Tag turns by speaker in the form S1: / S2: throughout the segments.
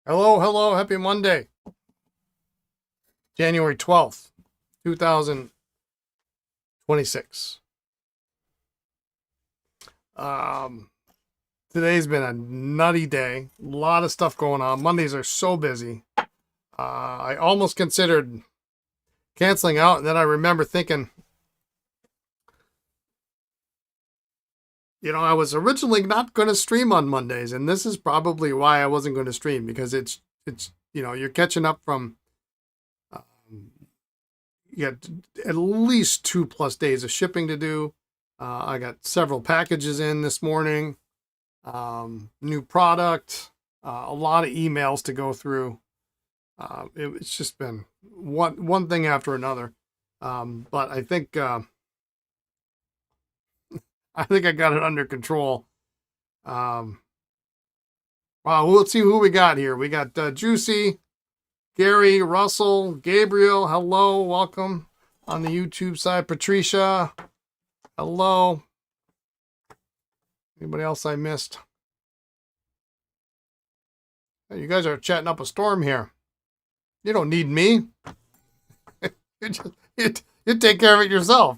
S1: Hello, hello, happy Monday, January 12th, 2026. Um, Today's been a nutty day. A lot of stuff going on. Mondays are so busy. I almost considered canceling out, and then I remember thinking, I was originally not going to stream on Mondays, and this is probably why I wasn't going to stream because you're catching up from you got at least 2+ days of shipping to do. I got several packages in this morning, new product, a lot of emails to go through. It's just been one thing after another. But I think I got it under control. Wow, let's see who we got here. We got Juicy, Gary, Russell, Gabriel. Hello, welcome on the YouTube side. Patricia, hello. Anybody else I missed? Hey, you guys are chatting up a storm here. You don't need me. You take care of it yourself.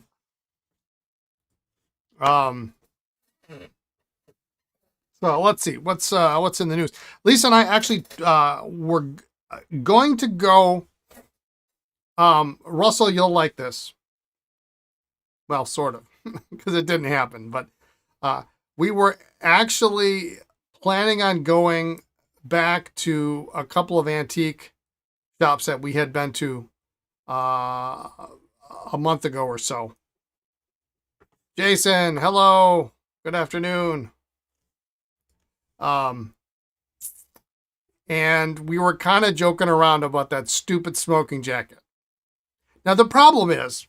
S1: So let's see what's in the news. Lisa and I actually were going to go. Russell, you'll like this. Well, sort of, because it didn't happen. But we were actually planning on going back to a couple of antique shops that we had been to a month ago or so. Jason, hello. Good afternoon. And we were kind of joking around about that stupid smoking jacket. Now the problem is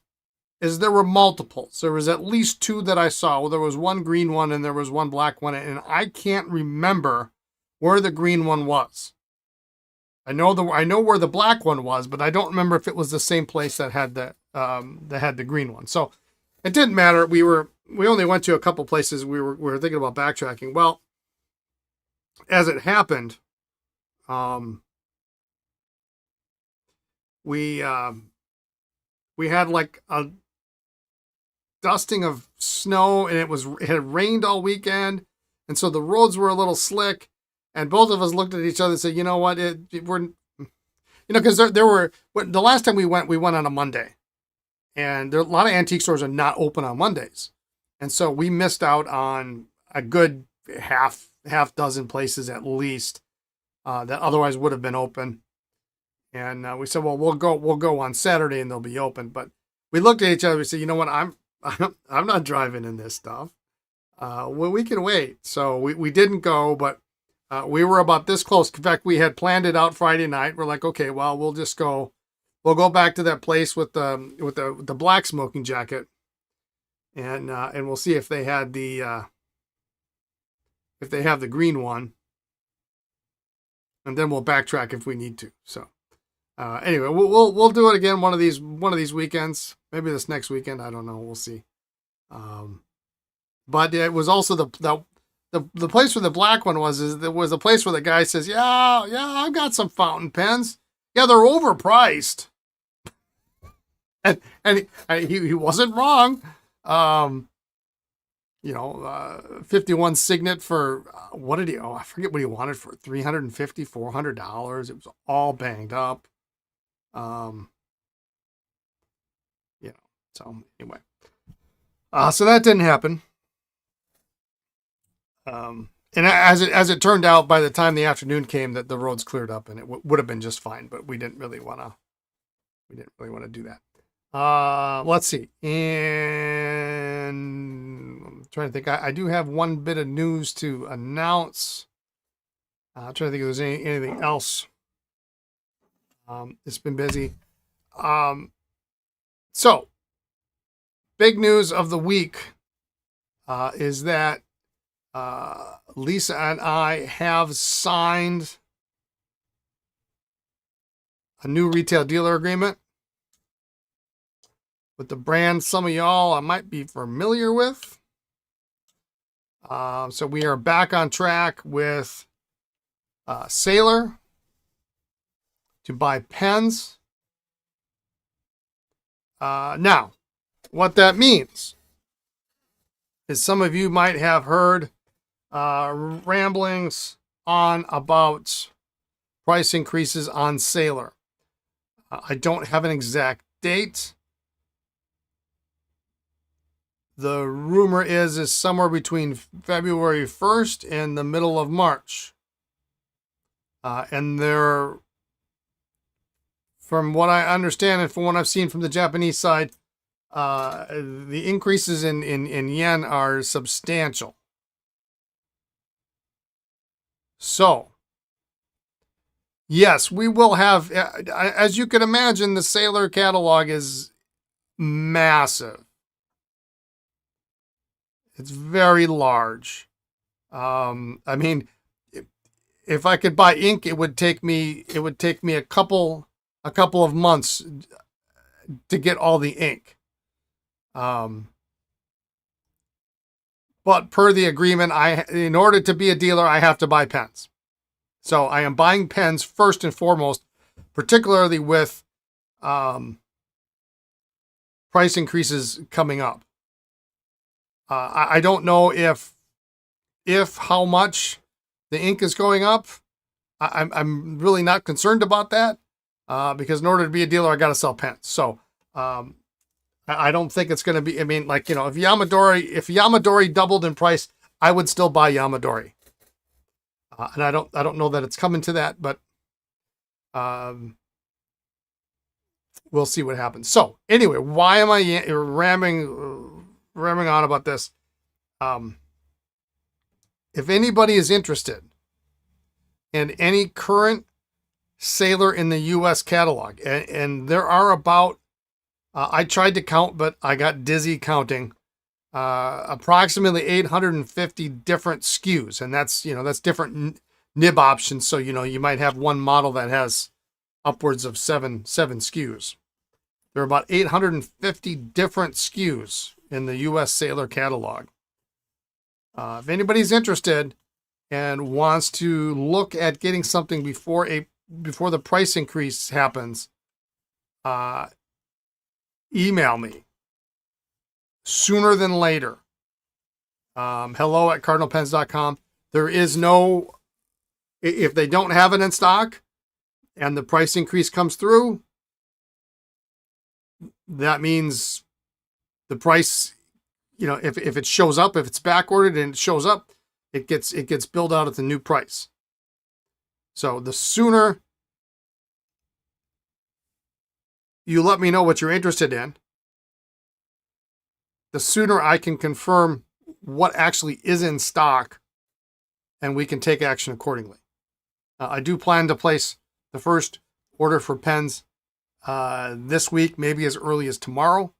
S1: there were multiples. There was at least two that I saw. Well, there was one green one and there was one black one, and I can't remember where the green one was. I know where the black one was, but I don't remember if it was the same place that had the green one. So it didn't matter. We only went to a couple places. We were thinking about backtracking. Well, as it happened, we had like a dusting of snow, and it had rained all weekend, and so the roads were a little slick, and both of us looked at each other and said, you know what, because there were, the last time we went on a Monday, and a lot of antique stores are not open on Mondays, and so we missed out on a good half dozen places at least that otherwise would have been open. And we said, well, we'll go on Saturday and they'll be open. But we looked at each other. We said, you know what? I'm not driving in this stuff. Well, we can wait. So we didn't go, but we were about this close. In fact, we had planned it out Friday night. We're like, okay, well, we'll just go. We'll go back to that place with the black smoking jacket, and we'll see if they had if they have the green one, and then we'll backtrack if we need to. So. Anyway, we'll do it again one of these weekends. Maybe this next weekend. I don't know. We'll see. But it was also the place where the black one was. There was a place where the guy says, "Yeah, I've got some fountain pens. Yeah, they're overpriced." and he wasn't wrong. 51 Signet for what did he? Oh, I forget what he wanted for $350, $400. It was all banged up. So anyway, so that didn't happen. And as it turned out, by the time the afternoon came, that the roads cleared up, and it would have been just fine. But we didn't really want to do that. Let's see. And I'm trying to think. I do have one bit of news to announce. I'm trying to think if there's anything else. It's been busy. So, big news of the week is that Lisa and I have signed a new retail dealer agreement with the brand some of y'all I might be familiar with. So we are back on track with Sailor to buy pens. Now, what that means is some of you might have heard ramblings on about price increases on Sailor. I don't have an exact date. The rumor is somewhere between February 1st and the middle of March. And there, from what I understand and from what I've seen from the Japanese side, the increases in yen are substantial. So, yes, we will have, as you can imagine, the Sailor catalog is massive. It's very large. I mean, if I could buy ink, it would take me a couple of months to get all the ink. But per the agreement, in order to be a dealer, I have to buy pens. So I am buying pens first and foremost, particularly with price increases coming up. I don't know if how much the ink is going up. I'm really not concerned about that because in order to be a dealer, I got to sell pens. So I don't think it's going to be. I mean, like, if Yamadori doubled in price, I would still buy Yamadori. And I don't know that it's coming to that, but we'll see what happens. So anyway, why am I ramming on about this? If anybody is interested in any current Sailor in the U.S. catalog, and there are about, I tried to count, but I got dizzy counting, approximately 850 different SKUs, and that's different nib options. So you might have one model that has upwards of seven SKUs. There are about 850 different SKUs in the U.S. Sailor catalog. If anybody's interested and wants to look at getting something before the price increase happens, email me sooner than later. hello@cardinalpens.com. There is no, if they don't have it in stock and the price increase comes through, that means the price, if it shows up, if it's back ordered and it shows up, it gets billed out at the new price. So the sooner you let me know what you're interested in, the sooner I can confirm what actually is in stock and we can take action accordingly. I do plan to place the first order for pens this week, maybe as early as tomorrow,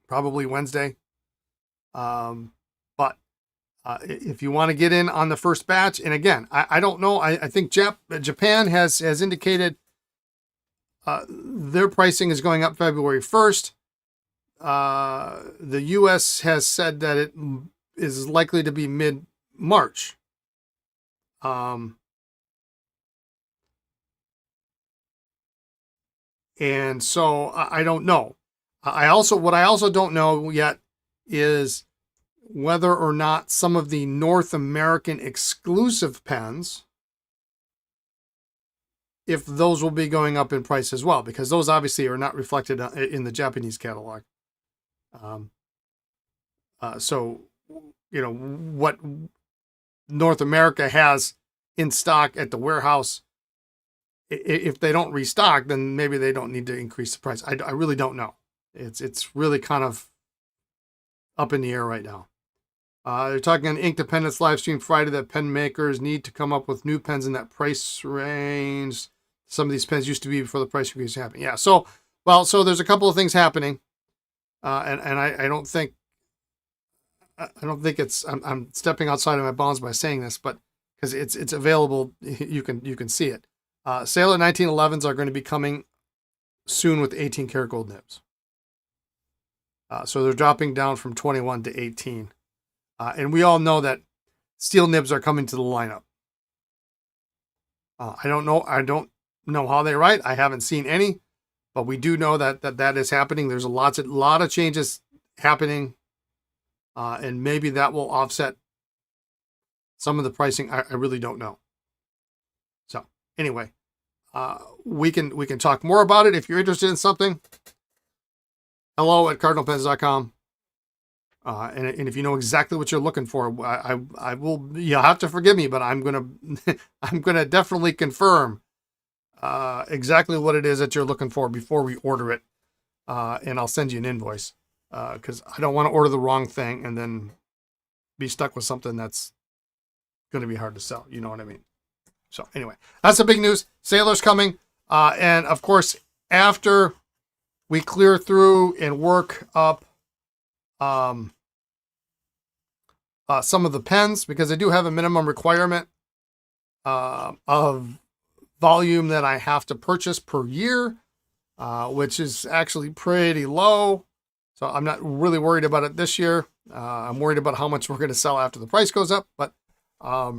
S1: probably Wednesday. But if you want to get in on the first batch, and again, I don't know, I think Japan has indicated their pricing is going up February 1st. The U.S. has said that it is likely to be mid-March. And so I don't know. What I also don't know yet is whether or not some of the North American exclusive pens, if those will be going up in price as well, because those obviously are not reflected in the Japanese catalog. So, what North America has in stock at the warehouse, if they don't restock, then maybe they don't need to increase the price. I really don't know. It's really kind of up in the air right now. They're talking on Ink Dependence live stream Friday that pen makers need to come up with new pens in that price range. Some of these pens used to be before the price increase happened. Yeah. So there's a couple of things happening. And I don't think it's, I'm stepping outside of my bounds by saying this, but because it's available, you can see it. Sailor 1911s are going to be coming soon with 18 karat gold nibs. So they're dropping down from 21 to 18. And we all know that steel nibs are coming to the lineup. I don't know. know how they write. I haven't seen any, but we do know that is happening. There's a lot of changes happening, and maybe that will offset some of the pricing. I really don't know. So anyway, we can talk more about it if you're interested in something. hello@cardinalpens.com. And if you know exactly what you're looking for, I will, you'll have to forgive me, but I'm gonna definitely confirm exactly what it is that you're looking for before we order it, and I'll send you an invoice, because I don't want to order the wrong thing and then be stuck with something that's going to be hard to sell. You know what I mean? So anyway, that's the big news. Sailor's coming, and of course, after we clear through and work up some of the pens, because I do have a minimum requirement of volume that I have to purchase per year, which is actually pretty low. So I'm not really worried about it this year. I'm worried about how much we're going to sell after the price goes up, but I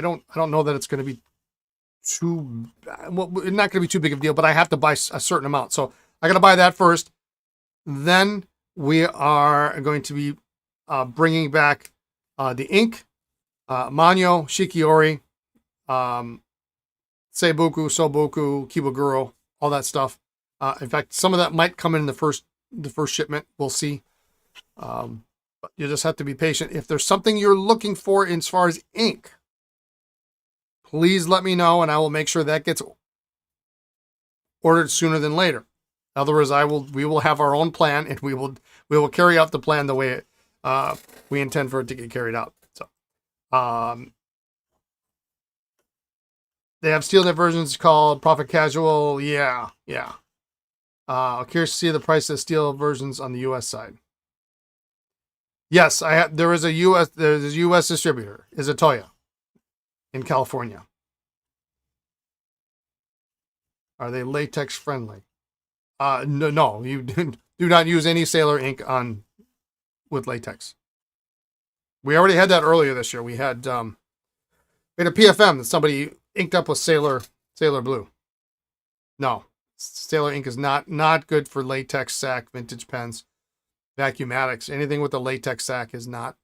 S1: don't know that it's going to be too, well, it's not going to be too big of a deal, but I have to buy a certain amount. So I got to buy that first. Then we are going to be bringing back the ink, Manyo, Shikiori, Seiboku, Soboku, Kibaguro, all that stuff. In fact, some of that might come in the first shipment. We'll see. But you just have to be patient. If there's something you're looking for as far as ink, please let me know, and I will make sure that gets ordered sooner than later. Otherwise, we will have our own plan, and we will carry out the plan the way we intend for it to get carried out. So, they have steel knit versions called Profit Casual. Yeah. Curious to see the price of steel versions on the U.S. side. Yes, there's a U.S. distributor, is a Toya in California. Are they latex friendly? No, you do not use any Sailor ink with latex. We already had that earlier this year. We had a PFM that somebody inked up with Sailor Blue. No, Sailor ink is not good for latex sack vintage pens, vacuumatics. Anything with a latex sack is not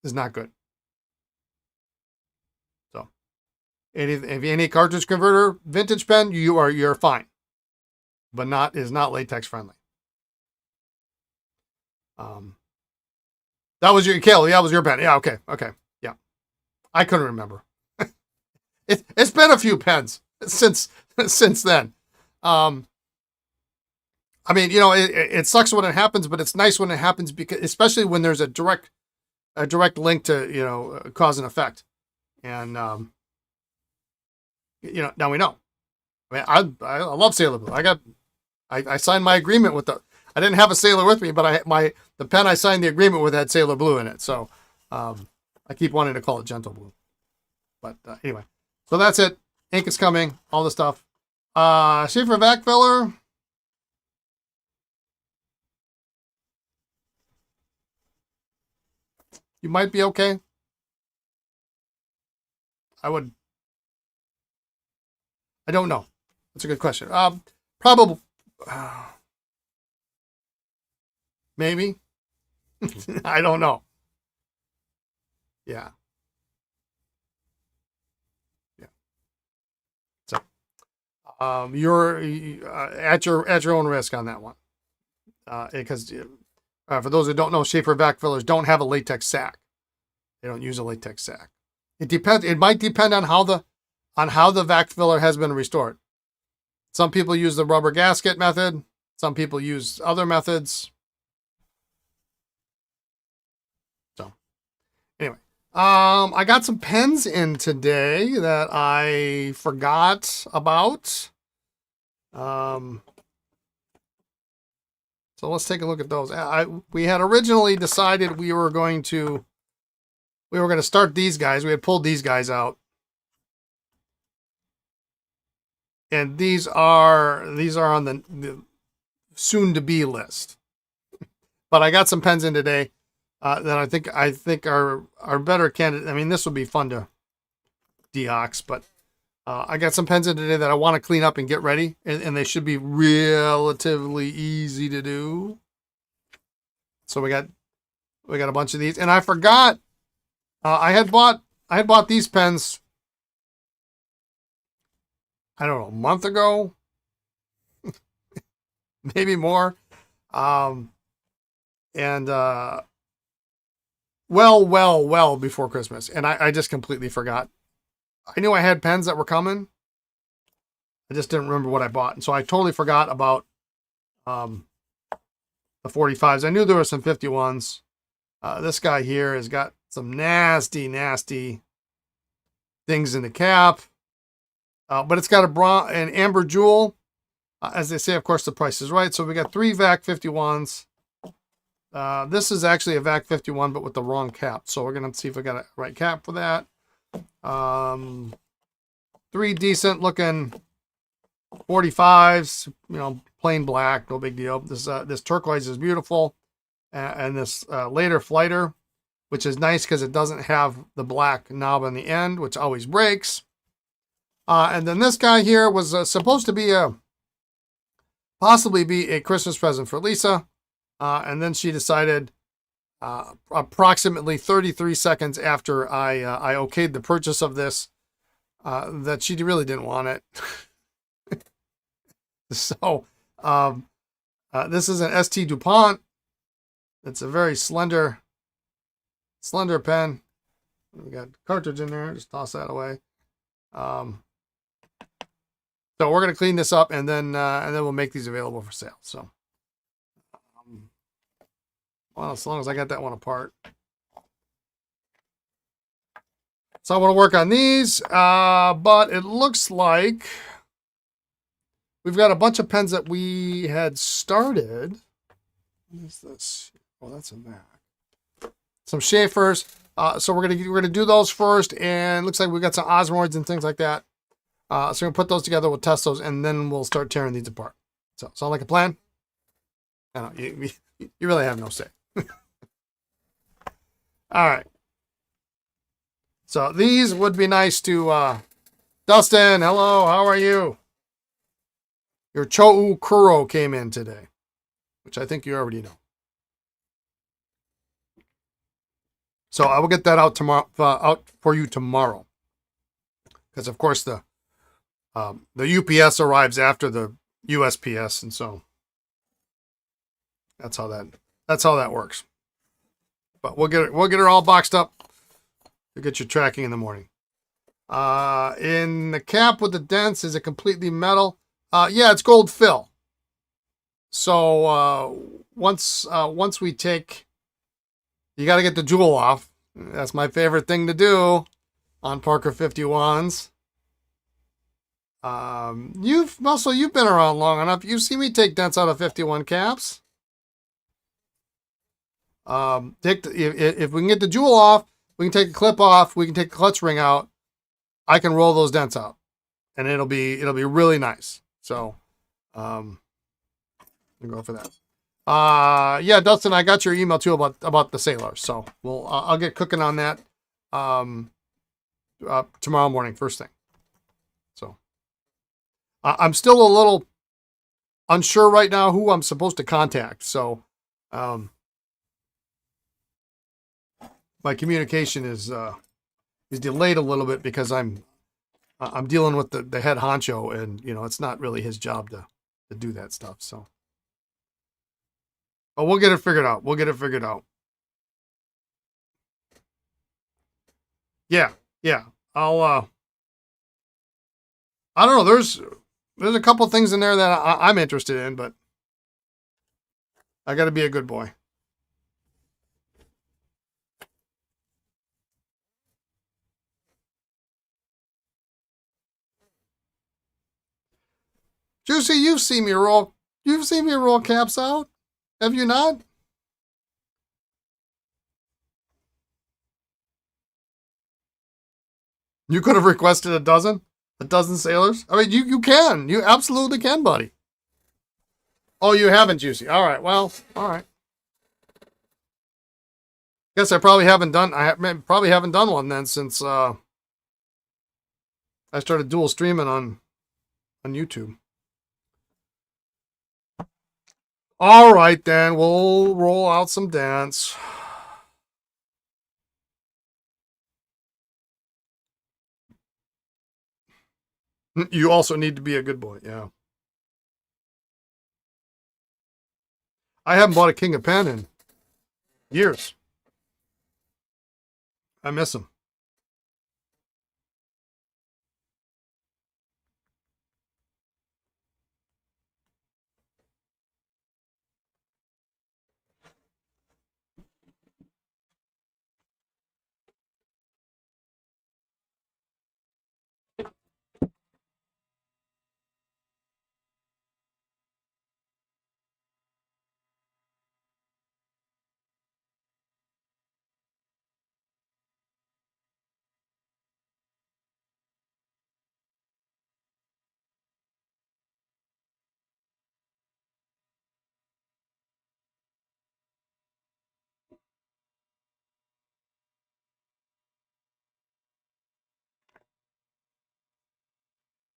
S1: good. So, any cartridge converter vintage pen, you're fine, but is not latex friendly. That was your Kale. Yeah, that was your pen. Yeah, okay, yeah. I couldn't remember. It's been a few pens since then. I mean, it sucks when it happens, but it's nice when it happens, because especially when there's a direct link to cause and effect, and now we know. I mean, I love Sailor Blue. I signed my agreement with I didn't have a Sailor with me, but the pen I signed the agreement with had Sailor Blue in it. So I keep wanting to call it Gentle Blue. But anyway, so that's it. Ink is coming. All the stuff. Sheaffer vac filler. You might be okay. I don't know. That's a good question. Probably. Maybe. I don't know. Yeah. So, you're at your own risk on that one, because for those who don't know, Sheaffer vac fillers don't have a latex sack. They don't use a latex sack. It depends. It might depend on how the vac filler has been restored. Some people use the rubber gasket method. Some people use other methods. So, anyway, I got some pens in today that I forgot about. So let's take a look at those. We had originally decided we were going to start these guys. We had pulled these guys out. And these are on the soon to be list. But I got some pens in today that I think are better candidate. I mean, this would be fun to deox, but I got some pens in today that I want to clean up and get ready, and they should be relatively easy to do. So we got a bunch of these, and I forgot I had bought these pens, I don't know, a month ago, maybe more, and well before Christmas, and I just completely forgot. I knew I had pens that were coming. I just didn't remember what I bought. And so I totally forgot about the 45s. I knew there were some 51s. This guy here has got some nasty things in the cap. But it's got an amber jewel. As they say, of course, the price is right. So we got 3 VAC 51s. This is actually a VAC 51, but with the wrong cap. So we're going to see if we got a right cap for that. 3 decent looking 45s, plain black, no big deal. This turquoise is beautiful, and this later flighter, which is nice because it doesn't have the black knob on the end, which always breaks. And then this guy here was supposed to be possibly be a Christmas present for Lisa, and then she decided, approximately 33 seconds after I okayed the purchase of this, that she really didn't want it. So this is an ST DuPont. It's a very slender pen. We got cartridge in there. Just toss that away. So we're gonna clean this up, and then we'll make these available for sale. So, well, as long as I got that one apart. So I want to work on these, but it looks like we've got a bunch of pens that we had started. What is this? Oh, that's a Vac. Some Sheaffers. So we're gonna do those first, and it looks like we got some Osmiroids and things like that. So we're gonna put those together. We'll test those, and then we'll start tearing these apart. So sound like a plan? I don't know. You really have no say. All right. So these would be nice to Dustin. Hello, how are you? Your Chou Kuro came in today, which I think you already know. So I will get that out tomorrow, out for you tomorrow, because of course the UPS arrives after the USPS, and so that's how that works. But we'll get her all boxed up. You'll get your tracking in the morning. In the cap with the dents, is it completely metal? Yeah, it's gold fill. So once we take, you got to get the jewel off. That's my favorite thing to do on Parker 51s. You've been around long enough. You've seen me take dents out of 51 caps. If we can get the jewel off, we can take the clip off, we can take the clutch ring out. I can roll those dents out, and it'll be really nice. So, I'm go for that. Yeah, Dustin, I got your email too about the sailors. So I'll get cooking on that tomorrow morning, first thing. So I'm still a little unsure right now who I'm supposed to contact. So my communication is delayed a little bit because I'm dealing with the head honcho, and it's not really his job to do that stuff. So, but we'll get it figured out. Yeah. I don't know. There's a couple things in there that I'm interested in, but I got to be a good boy. Juicy, you've seen me roll caps out, have you not? You could have requested a dozen sailors. I mean, you absolutely can, buddy. Oh, you haven't, Juicy. All right, well, all right. Guess I probably haven't done one then since I I started dual streaming on YouTube. All right, then we'll roll out some dance. You also need to be a good boy. Yeah. I haven't bought a king of pen in years. I miss him.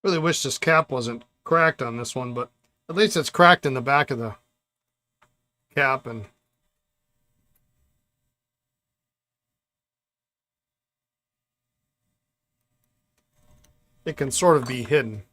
S1: Really wish this cap wasn't cracked on this one, but at least it's cracked in the back of the cap, and it can sort of be hidden.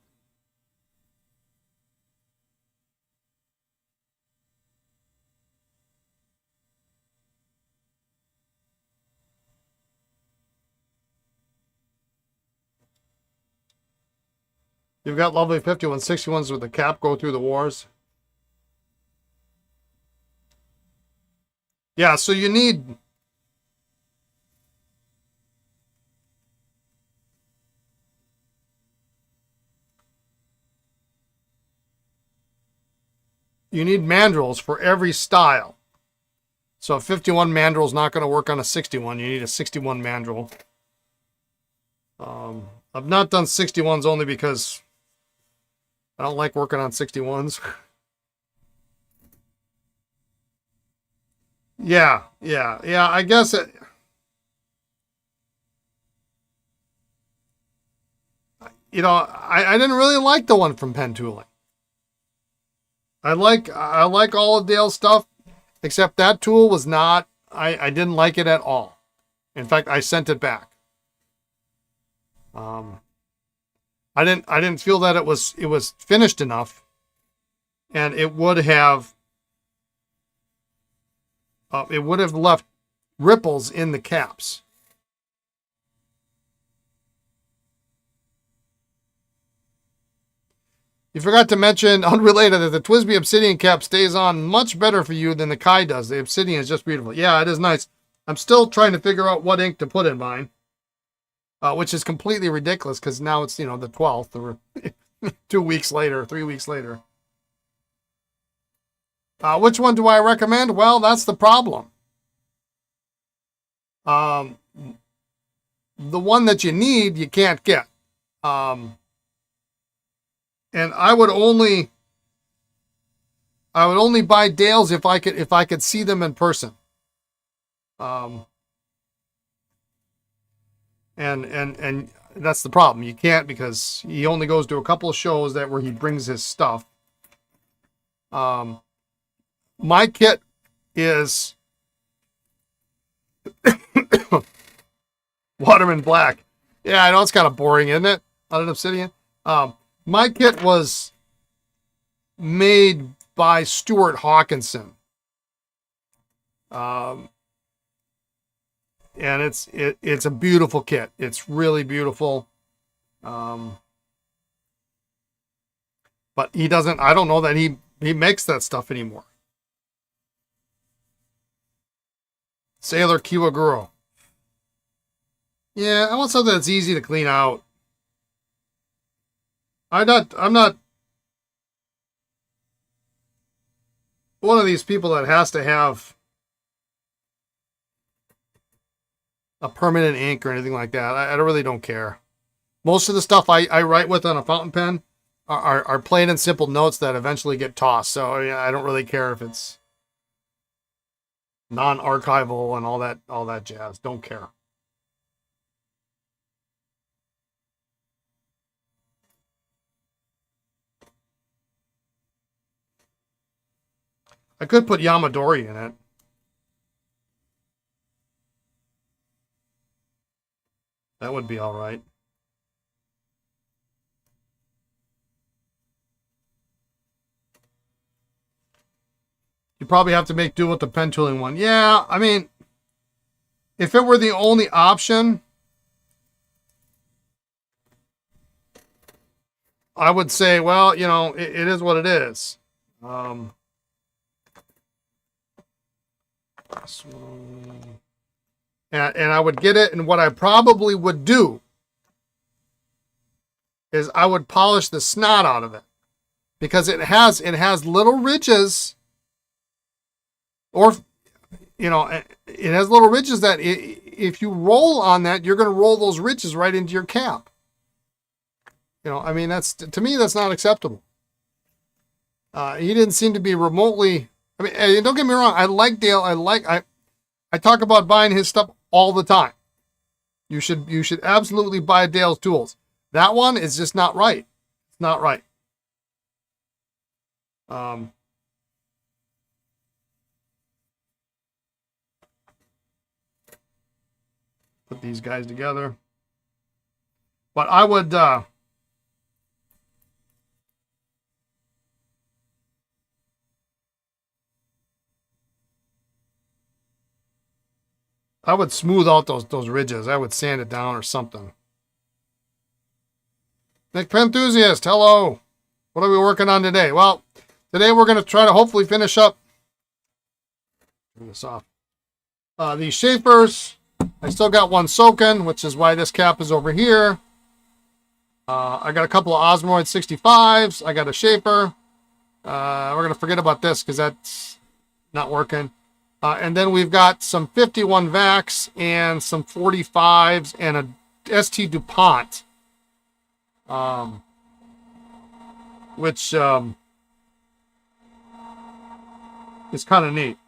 S1: You've got lovely 5161s with the cap go through the wars. Yeah, so you need mandrels for every style. So a 51 mandrel is not going to work on a 61. You need a 61 mandrel. I've not done 61s only because I don't like working on 61s. Yeah. I guess I didn't really like the one from Pen Tooling. I like all of Dale's stuff, except that tool was not. I didn't like it at all. In fact, I sent it back. I didn't feel that it was finished enough, and it would have left ripples in the caps. You forgot to mention, unrelated, that the TWSBI Obsidian cap stays on much better for you than the Kai does. The Obsidian is just beautiful. Yeah, it is nice. I'm still trying to figure out what ink to put in mine, which is completely ridiculous because now it's, the 12th or 2 weeks later, 3 weeks later. Which one do I recommend? Well, that's the problem. The one that you need, you can't get. And I would only buy Dale's if I could see them in person. And that's the problem. You can't, because he only goes to a couple of shows where he brings his stuff. My kit is Waterman Black. Yeah, I know it's kind of boring, isn't it? On an Obsidian. My kit was made by Stuart Hawkinson. And it's a beautiful kit. It's really beautiful. But he doesn't, I don't know that he makes that stuff anymore. Sailor Kiwaguro. Yeah, I want something that's easy to clean out. I'm not one of these people that has to have a permanent ink or anything like that. I really don't care. Most of the stuff I write with on a fountain pen are plain and simple notes that eventually get tossed. So I don't really care if it's non-archival and all that jazz. Don't care. I could put Yamadori in it. That would be all right. You probably have to make do with the pen tooling one. Yeah, I mean, if it were the only option, I would say, well, you know, it is what it is. And I would get it, and what I probably would do is I would polish the snot out of it, because it has little ridges, or you know, it has little ridges that if you roll on that, you're going to roll those ridges right into your cap. You know, I mean, that's, to me, that's not acceptable. He didn't seem to be remotely. I mean, and don't get me wrong. I like Dale. I talk about buying his stuff all the time. You should absolutely buy Dale's tools. That one is just not right. It's not right. Put these guys together. But I would smooth out those ridges. I would sand it down or something. Nick Penthusiast, hello. What are we working on today? Well, today we're going to try to hopefully finish up. Turn this off. These Sheaffers. I still got one soaking, which is why this cap is over here. I got a couple of Osmiroid 65s. I got a Sheaffer. We're going to forget about this because that's not working. And then we've got some 51 Vacs and some 45s and a ST DuPont. Which is kind of neat.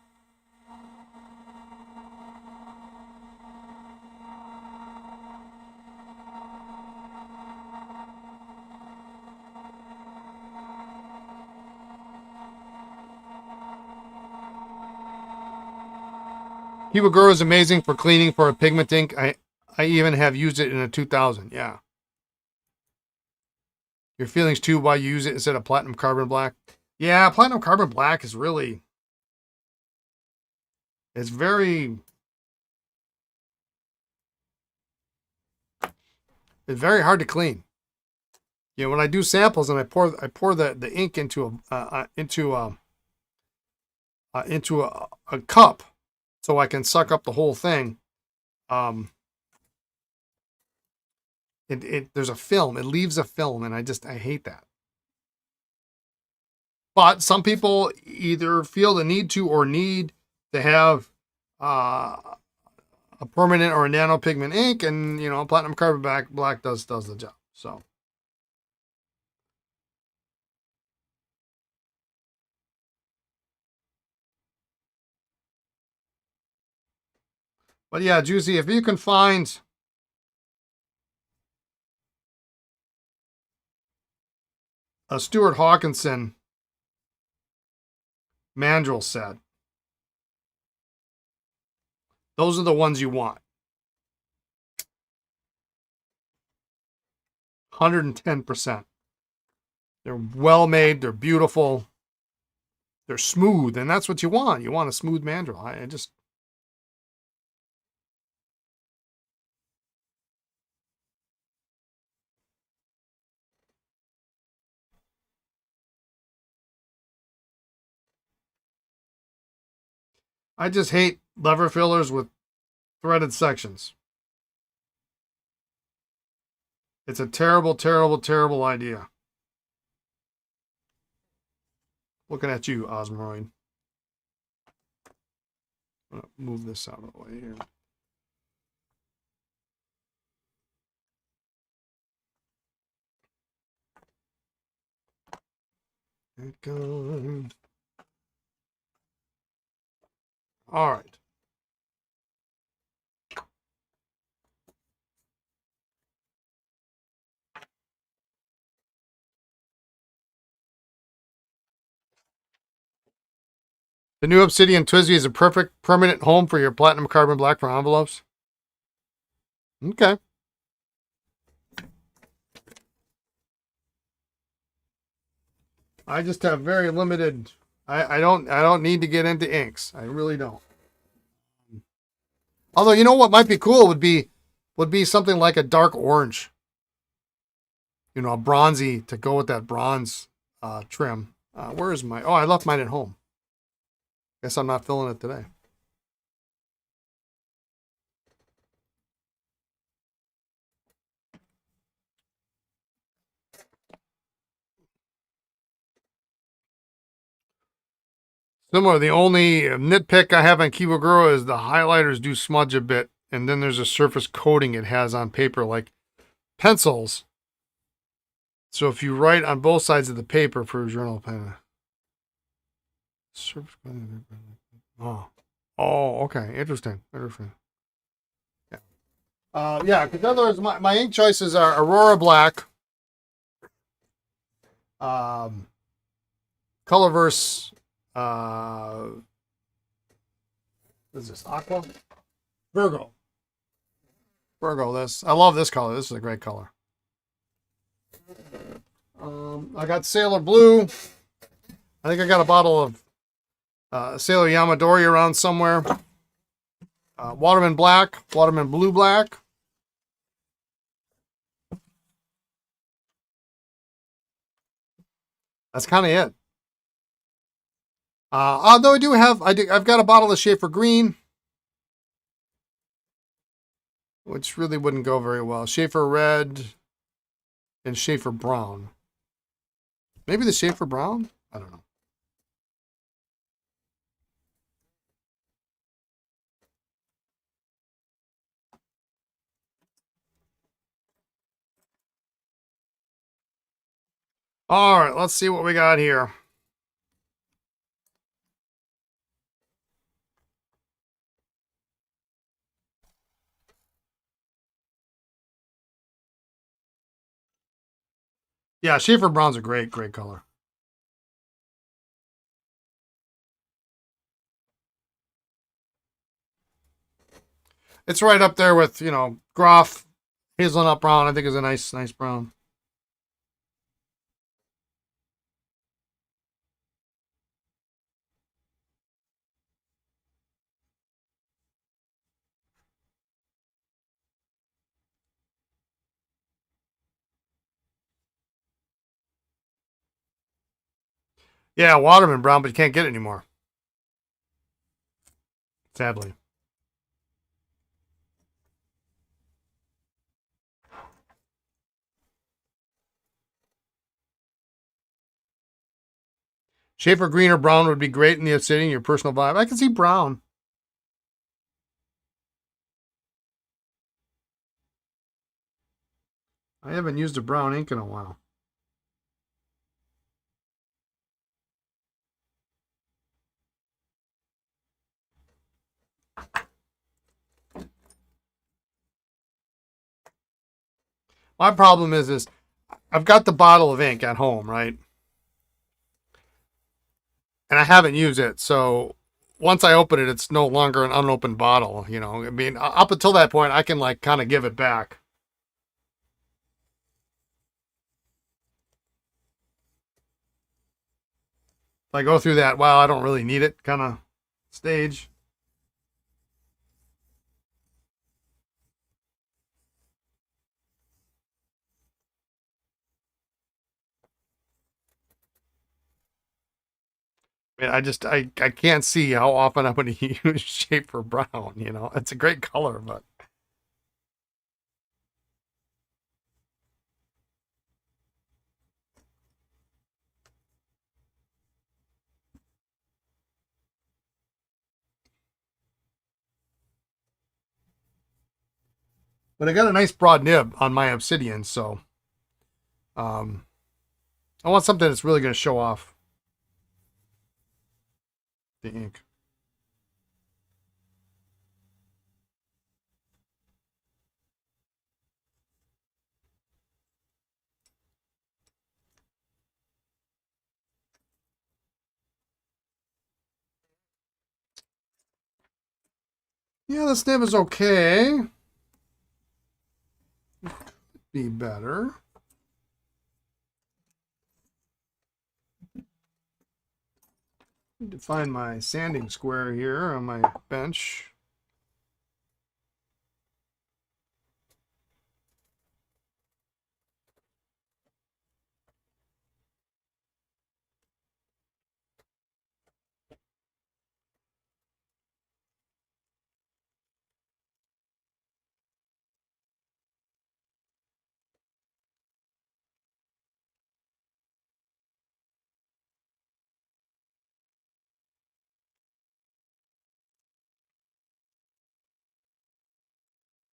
S1: Hibagura is amazing for cleaning for a pigment ink. I even have used it in a 2000. Yeah. Your feelings too why you use it instead of platinum carbon black. Yeah, platinum carbon black is really, it's very hard to clean. You know, when I do samples and I pour the ink into a cup so I can suck up the whole thing. There's a film. It leaves a film, and I hate that. But some people either feel the need to or need to have a permanent or a nano pigment ink, and you know, platinum carbon black does the job. So. But yeah, Juicy, if you can find a Stuart Hawkinson mandrel set, those are the ones you want. 110%. They're well made. They're beautiful. They're smooth, and that's what you want. You want a smooth mandrel. I just hate lever fillers with threaded sections. It's a terrible, terrible, terrible idea. Looking at you, Osmiroid. I'm gonna move this out of the way here. All right. The new Obsidian Twizzby is a perfect permanent home for your platinum carbon black for envelopes. Okay. I just have very limited. I don't need to get into inks. I really don't. Although you know what might be cool would be something like a dark orange. You know, a bronzy to go with that bronze trim. Where is my? Oh, I left mine at home. Guess I'm not filling it today. Similar, the only nitpick I have on Kiboguro is the highlighters do smudge a bit, and then there's a surface coating it has on paper like pencils. So if you write on both sides of the paper for a journal pen, surface coating. Oh, okay, interesting. Yeah, because in other words, my ink choices are Aurora Black, Colorverse, what is this, Aqua? Virgo. This. I love this color. This is a great color. I got Sailor Blue. I think I got a bottle of Sailor Yamadori around somewhere. Waterman Black, Waterman Blue Black. That's kind of it. Although I've got a bottle of Sheaffer Green, which really wouldn't go very well. Sheaffer Red and Sheaffer Brown. Maybe the Sheaffer Brown? I don't know. All right, let's see what we got here. Yeah, Sheaffer Brown's a great color. It's right up there with, Groff, Hazelnut Brown. I think is a nice brown. Yeah, Waterman Brown, but you can't get it anymore. Sadly. Sheaffer Green or Brown would be great in the Obsidian, your personal vibe. I can see Brown. I haven't used a brown ink in a while. My problem is I've got the bottle of ink at home, right? And I haven't used it. So once I open it, it's no longer an unopened bottle. I mean, up until that point, I can like kind of give it back. If I go through that, wow, I don't really need it kind of stage. I mean, I can't see how often I'm going to use Shaper Brown. It's a great color, but I got a nice broad nib on my Obsidian, so I want something that's really going to show off the ink. Yeah, this nib is okay. Be better. Need to find my sanding square here on my bench.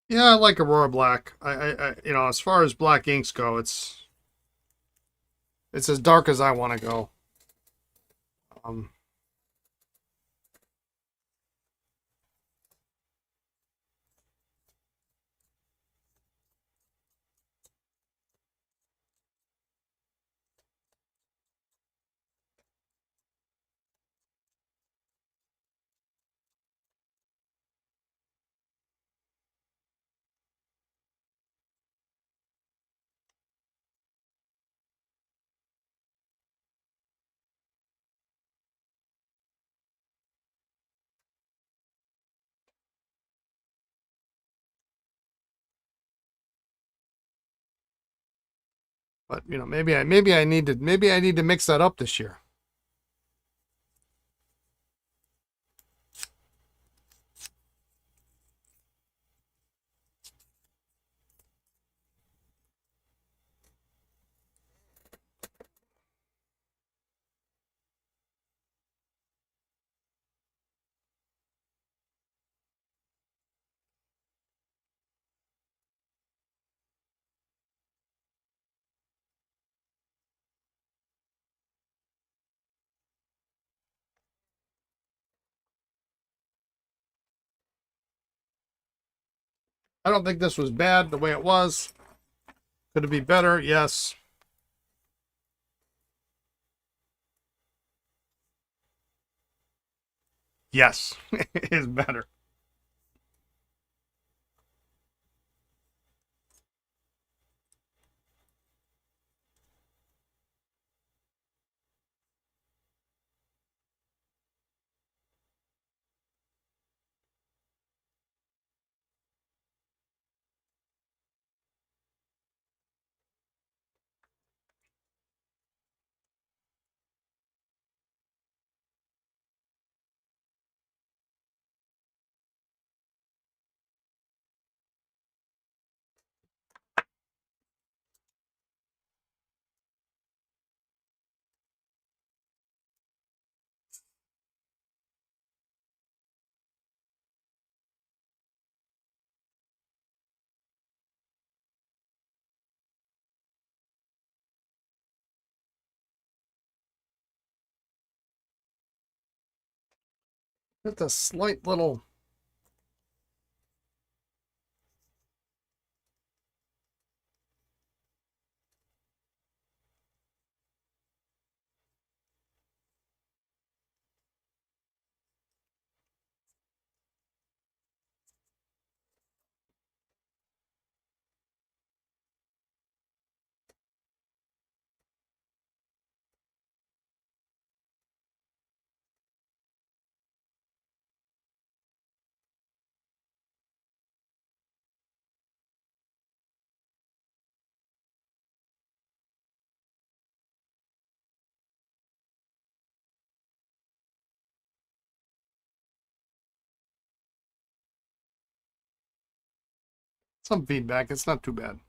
S1: Yeah, I like Aurora Black. You know, as far as black inks go, it's as dark as I want to go. Um, but you know, maybe I need to mix that up this year. I don't think this was bad the way it was. Could it be better? Yes. Yes, it is better. Just a slight little. Some feedback. It's not too bad.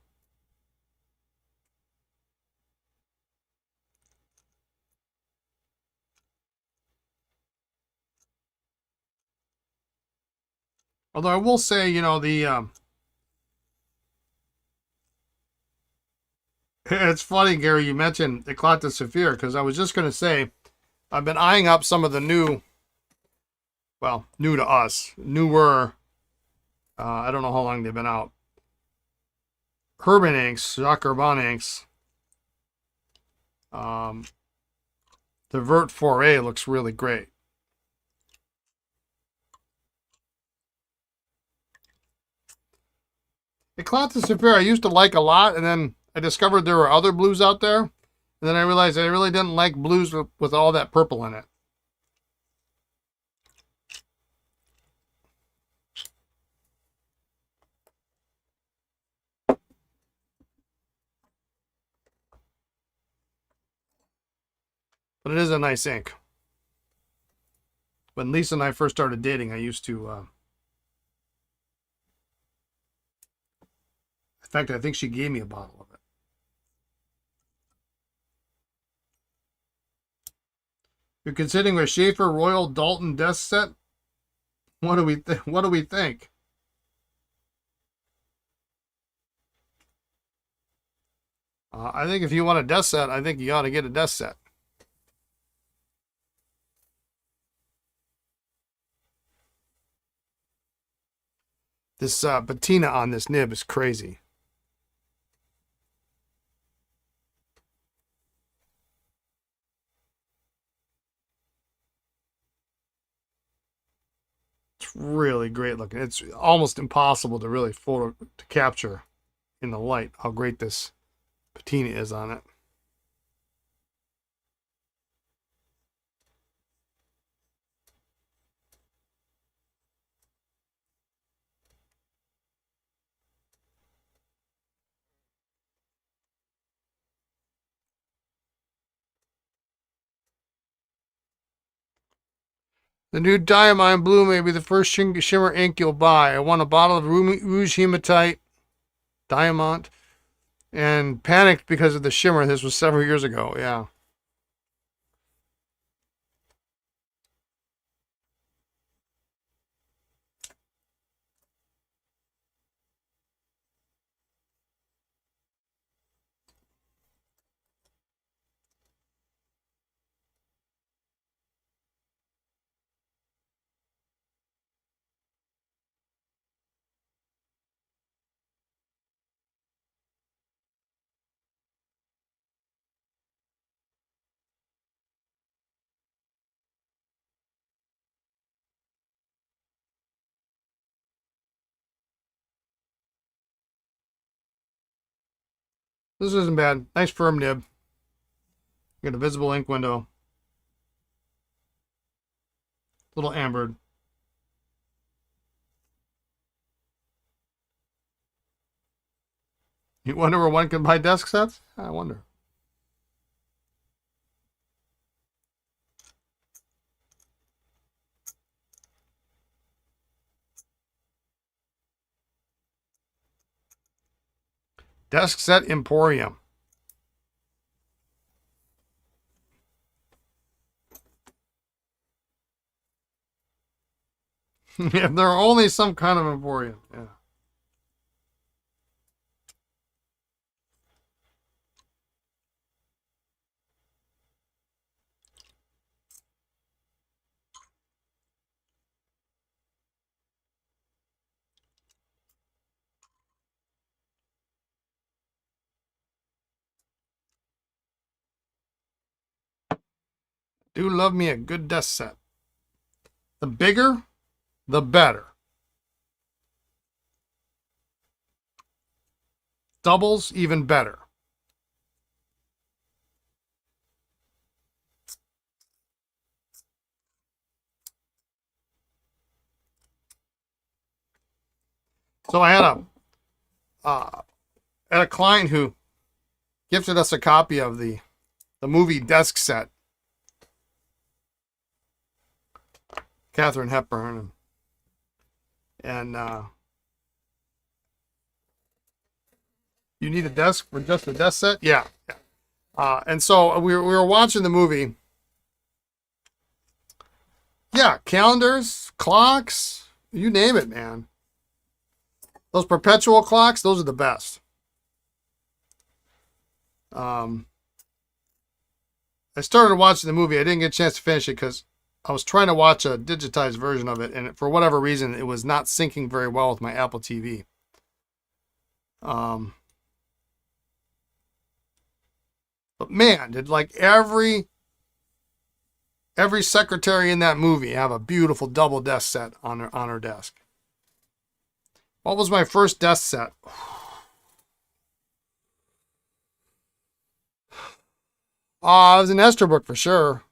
S1: Although I will say, you know, it's funny, Gary, you mentioned Eclat de Saphir, because I was just going to say, I've been eyeing up some of the new to us, newer, I don't know how long they've been out. Urban inks, Jacques Urban inks. Um, the Vert 4A looks really great. Eclata Saphir I used to like a lot, and then I discovered there were other blues out there, and then I realized I really didn't like blues with all that purple in it. But it is a nice ink. When Lisa and I first started dating, I used to... in fact, I think she gave me a bottle of it. You're considering a Sheaffer Royal Dalton desk set? What do we think? I think if you want a desk set, I think you ought to get a desk set. This patina on this nib is crazy. It's really great looking. It's almost impossible to really capture in the light how great this patina is on it. The new Diamond Blue may be the first shimmer ink you'll buy. I want a bottle of Rouge Hematite Diamond and panicked because of the shimmer. This was several years ago. Yeah. This isn't bad. Nice firm nib. You got a visible ink window. Little ambered. You wonder where one can buy desk sets? I wonder. Desk Set Emporium. If there are only some kind of emporium, yeah. Do love me a good desk set. The bigger, the better. Doubles, even better. So I had a client who gifted us a copy of the movie desk set. Katharine Hepburn and you need a desk for just a desk set? Yeah. And so we were watching the movie. Yeah, calendars, clocks, you name it, man. Those perpetual clocks, those are the best. I started watching the movie. I didn't get a chance to finish it because I was trying to watch a digitized version of it, and for whatever reason, it was not syncing very well with my Apple TV. But man, did like every secretary in that movie have a beautiful double desk set on her desk. What was my first desk set? It was an Esterbrook for sure.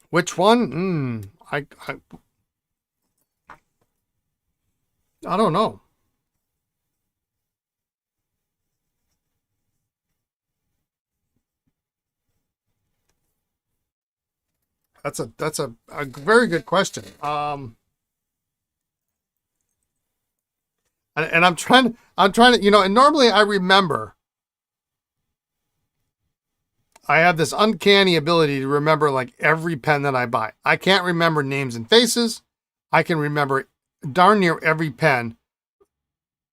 S1: Which one? I don't know. That's a very good question. And I'm trying to, and normally I remember. I have this uncanny ability to remember like every pen that I buy. I can't remember names and faces. I can remember darn near every pen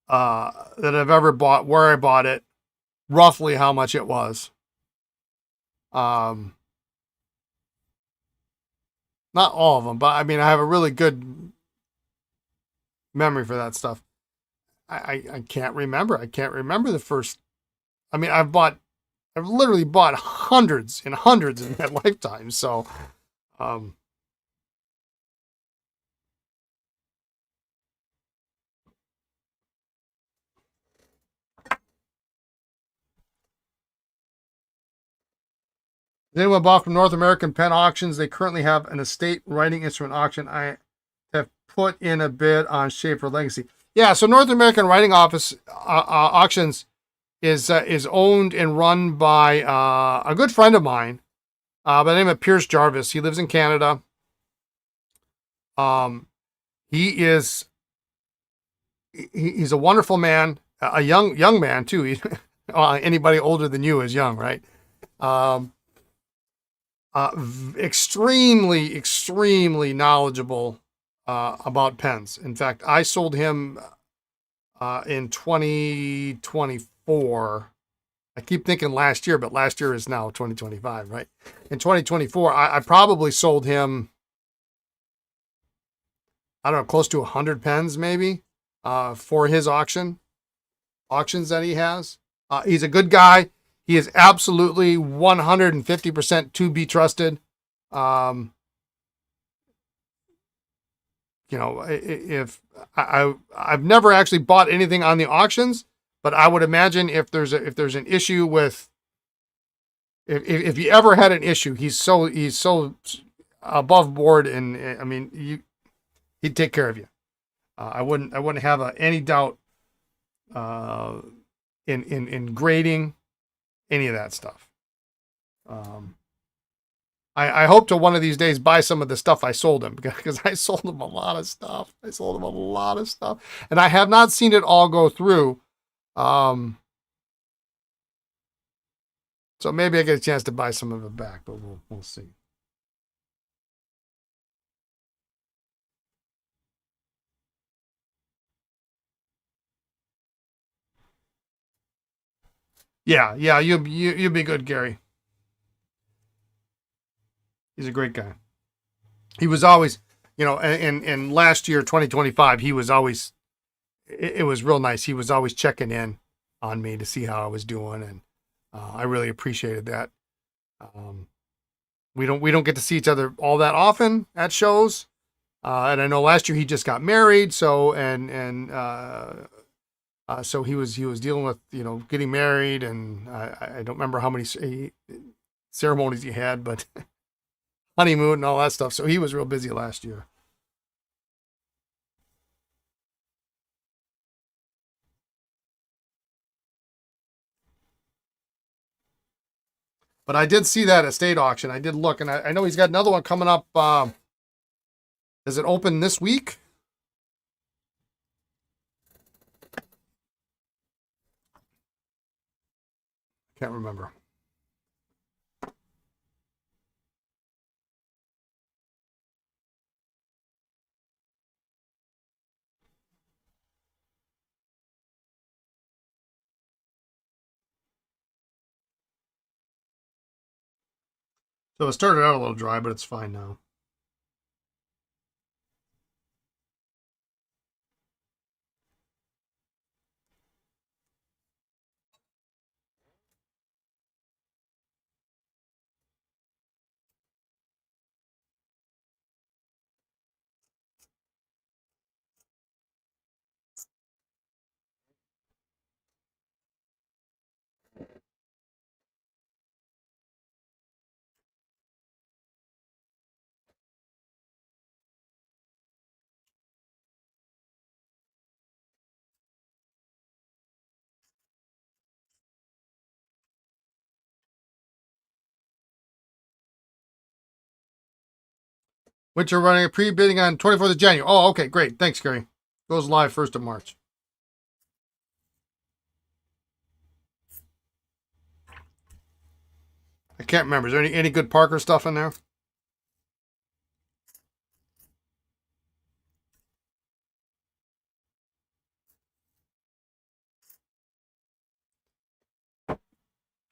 S1: that I've ever bought, where I bought it, roughly how much it was. Um, Not all of them, but I mean, I have a really good memory for that stuff. I can't remember. I can't remember the first. I mean, I've literally bought hundreds and hundreds in my lifetime. So, um, anyone bought from North American Pen Auctions? They currently have an estate writing instrument auction. I have put in a bid on Sheaffer Legacy. Yeah, so North American Writing Office Auctions is owned and run by a good friend of mine by the name of Pierce Jarvis. He lives in Canada. Um, he is he's a wonderful man, a young man too. Anybody older than you is young, right? Um, extremely knowledgeable about pens. In fact, I sold him in 2024. I keep thinking last year, but last year is now 2025, right? In 2024, I probably sold him, I don't know, close to 100 pens maybe for his auctions that he has. He's a good guy. He is absolutely 150% to be trusted. Um, if I've never actually bought anything on the auctions, but I would imagine if there's an issue with, if you ever had an issue, he's so above board, and I mean, he'd take care of you. I wouldn't have any doubt uh, in grading any of that stuff. Um, I hope to one of these days buy some of the stuff I sold him, because I sold him a lot of stuff. And I have not seen it all go through. Um, so maybe I get a chance to buy some of it back, but we'll see. Yeah, you'll be good, Gary. He's a great guy. He was always, in last year, 2025, he was always, it was real nice. He was always checking in on me to see how I was doing, and I really appreciated that. Um, we don't get to see each other all that often at shows, and I know last year he just got married, so he was dealing with getting married, and I don't remember how many ceremonies he had, but honeymoon and all that stuff. So he was real busy last year. But I did see that estate auction. I did look, and I know he's got another one coming up. Does it open this week? Can't remember. So it started out a little dry, but it's fine now. Which are running a pre-bidding on 24th of January. Oh, okay, great. Thanks, Gary. Goes live 1st of March. I can't remember. Is there any good Parker stuff in there?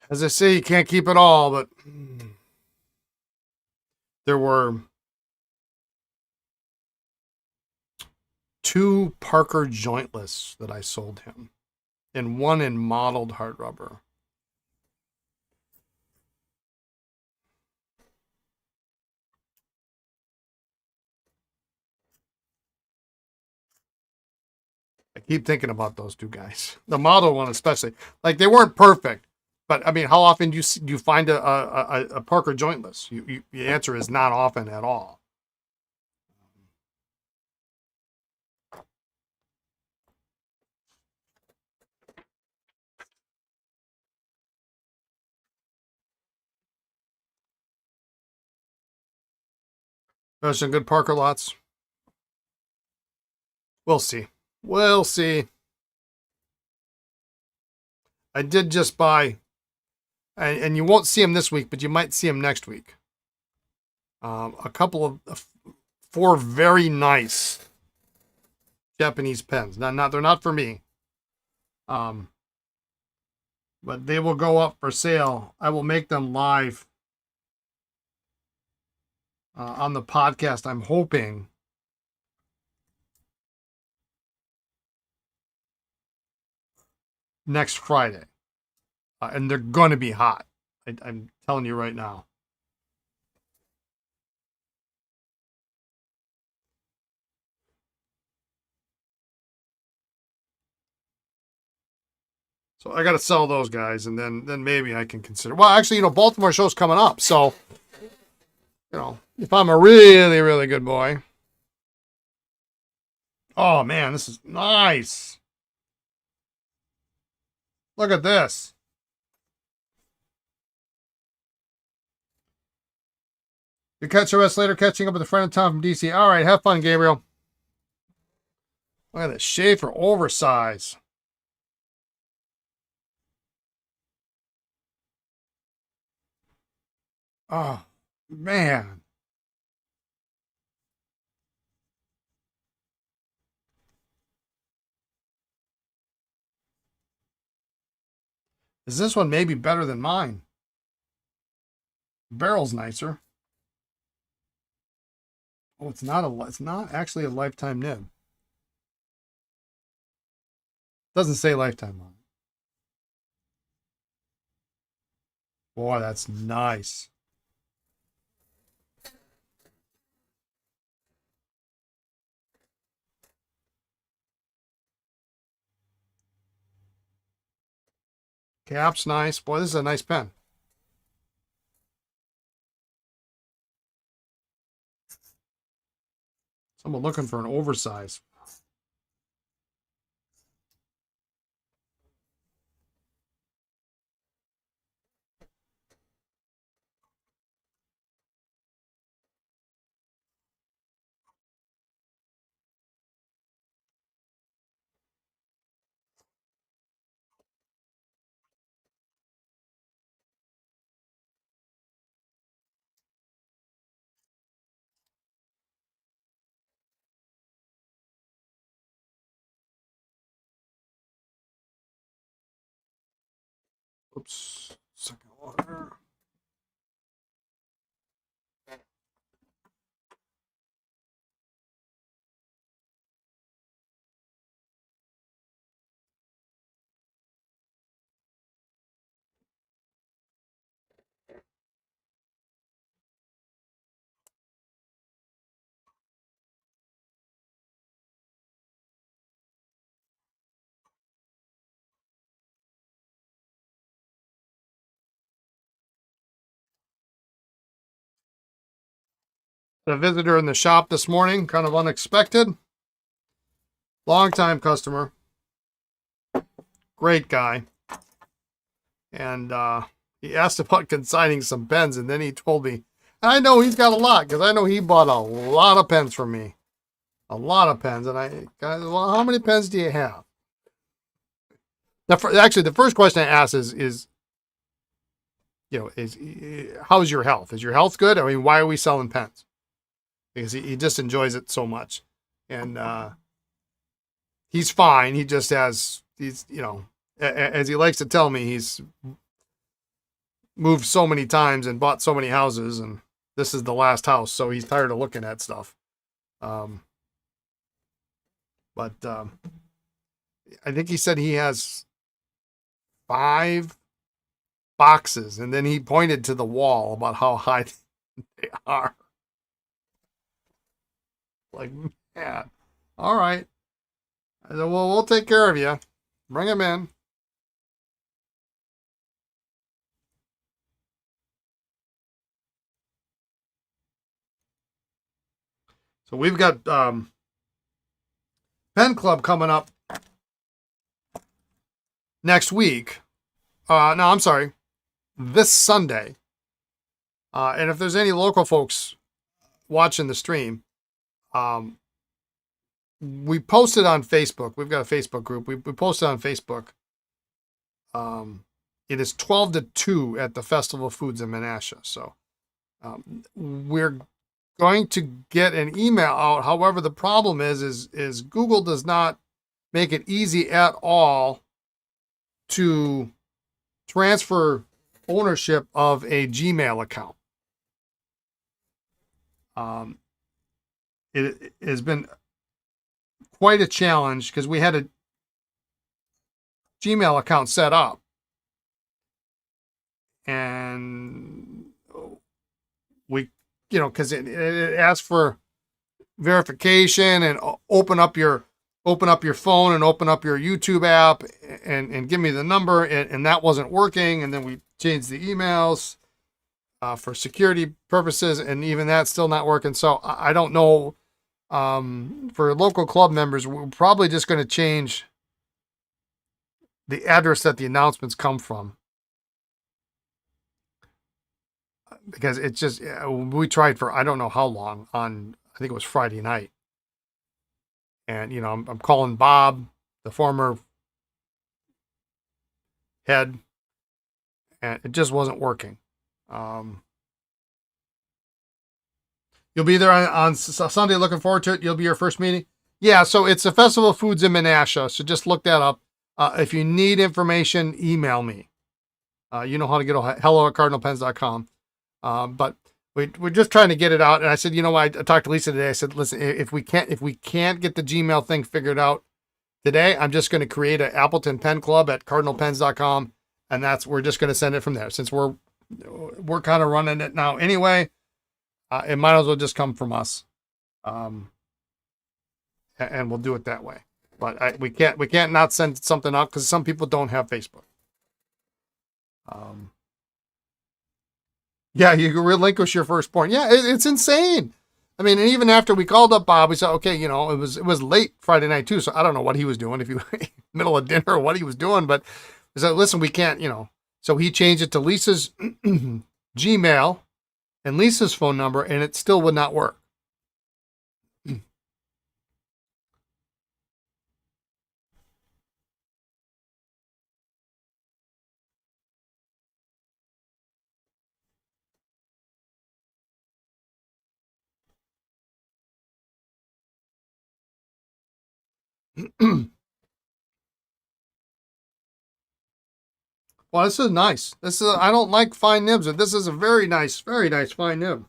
S1: As I say, you can't keep it all, but there were 2 Parker jointless that I sold him, and 1 in modeled hard rubber. I keep thinking about those 2 guys. The model one especially. Like, they weren't perfect, but I mean, how often do you find a Parker jointless? The answer is not often at all. There's some good Parker lots. We'll see. We'll see. I did just buy, and you won't see them this week, but you might see them next week. A couple of 4 very nice Japanese pens. They're not for me. But they will go up for sale. I will make them live on the podcast. I'm hoping next Friday. And they're going to be hot. I'm telling you right now. So I got to sell those guys, and then maybe I can consider. Well, actually, Baltimore show's coming up. So, if I'm a really, really good boy. Oh, man, this is nice. Look at this. You catch us later, catching up with a friend of Tom from DC. All right, have fun, Gabriel. Look at this Sheaffer oversize. Oh, man. Is this one maybe better than mine? Barrel's nicer. Oh, it's not actually a lifetime nib. Doesn't say lifetime on it. Boy, that's nice. Cap's nice. Boy, this is a nice pen. Someone looking for an oversize. Oops. Second water. A visitor in the shop this morning, kind of unexpected. Long-time customer. Great guy. And he asked about consigning some pens, and then he told me, I know he's got a lot because I know he bought a lot of pens from me. A lot of pens. And well, how many pens do you have? Actually, the first question I ask is how's your health? Is your health good? I mean, why are we selling pens? Because he just enjoys it so much. And he's fine. He just he's, as he likes to tell me, he's moved so many times and bought so many houses, and this is the last house, so he's tired of looking at stuff. But I think he said he has 5 boxes, and then he pointed to the wall about how high they are. Like, man, all right. I said, well, we'll take care of you. Bring him in. So we've got Pen Club coming up next week. No, I'm sorry. This Sunday. And if there's any local folks watching the stream, we posted on Facebook. We've got a Facebook group. We posted on Facebook. It is 12 to 2 at the Festival of Foods in Menasha. So we're going to get an email out. However, the problem is Google does not make it easy at all to transfer ownership of a Gmail account. It has been quite a challenge because we had a Gmail account set up, and we, because it asks for verification and open up your phone and open up your YouTube app and give me the number, and that wasn't working. And then we changed the emails for security purposes, and even that's still not working. So I don't know. For local club members, we're probably just going to change the address that the announcements come from, because it's just, we tried for I don't know how long on, I think it was Friday night. And, I'm calling Bob, the former head, and it just wasn't working. You'll be there on Sunday. Looking forward to it. You'll be your first meeting. Yeah, so it's the Festival of Foods in Menasha. So just look that up. If you need information, email me. You know how to get hello@cardinalpens.com. But we're just trying to get it out. And I said, I talked to Lisa today. I said, listen, if we can't get the Gmail thing figured out today, I'm just going to create an Appleton Pen Club at cardinalpens.com, and we're just going to send it from there. Since we're kind of running it now anyway. It might as well just come from us, and we'll do it that way. But we can't not send something out because some people don't have Facebook. Yeah, you can relinquish your first point. Yeah, it's insane. I mean, and even after we called up Bob, we said, okay, it was late Friday night too, so I don't know what he was doing, if he middle of dinner or what he was doing. But we said, listen, we can't, So he changed it to Lisa's Gmail and Lisa's phone number, and it still would not work. Well, this is nice. I don't like fine nibs, but this is a very nice fine nib.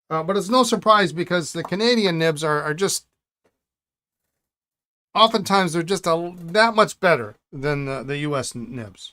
S1: But it's no surprise because the Canadian nibs are just, oftentimes they're just that much better than the U.S. nibs.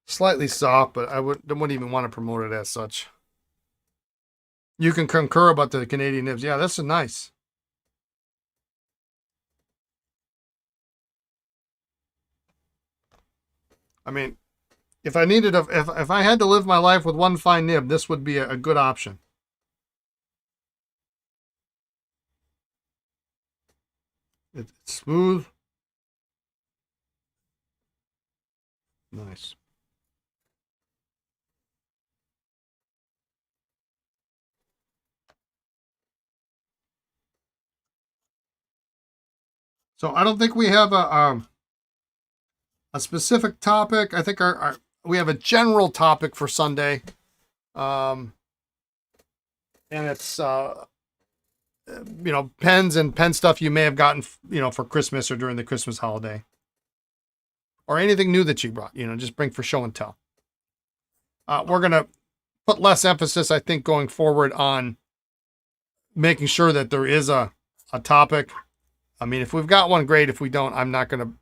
S1: Slightly soft, but I wouldn't even want to promote it as such. You can concur about the Canadian nibs. Yeah, this is nice. I mean, if I needed if I had to live my life with one fine nib, this would be a good option. It's smooth. Nice. So I don't think we have a specific topic. I think our we have a general topic for Sunday, and it's pens and pen stuff you may have gotten for Christmas or during the Christmas holiday, or anything new that you brought. Just bring for show and tell. We're gonna put less emphasis, I think, going forward on making sure that there is a topic. I mean, if we've got one, great. If we don't, I'm not gonna.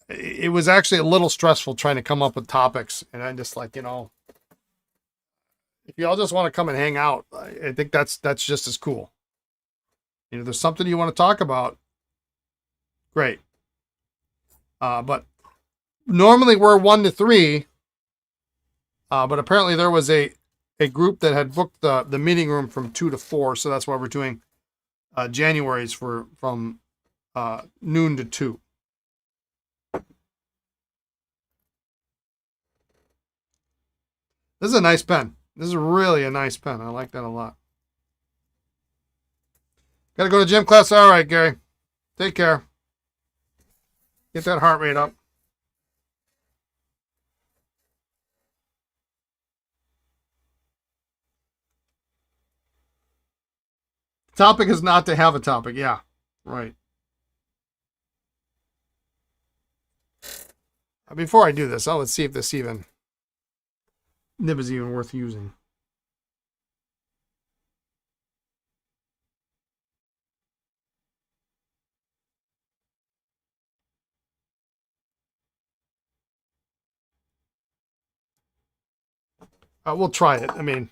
S1: It was actually a little stressful trying to come up with topics, and I'm just like, if y'all just want to come and hang out, I think that's just as cool. There's something you want to talk about, great. But normally we're 1 to 3, but apparently there was a group that had booked the meeting room from 2 to 4, so that's why we're doing January's from noon to 2. This is a nice pen. This is really a nice pen. I like that a lot. Gotta go to gym class. All right, Gary. Take care. Get that heart rate up. Topic is not to have a topic. Yeah, right. Before I do this, let's see if this nib is even worth using. We'll try it. I mean,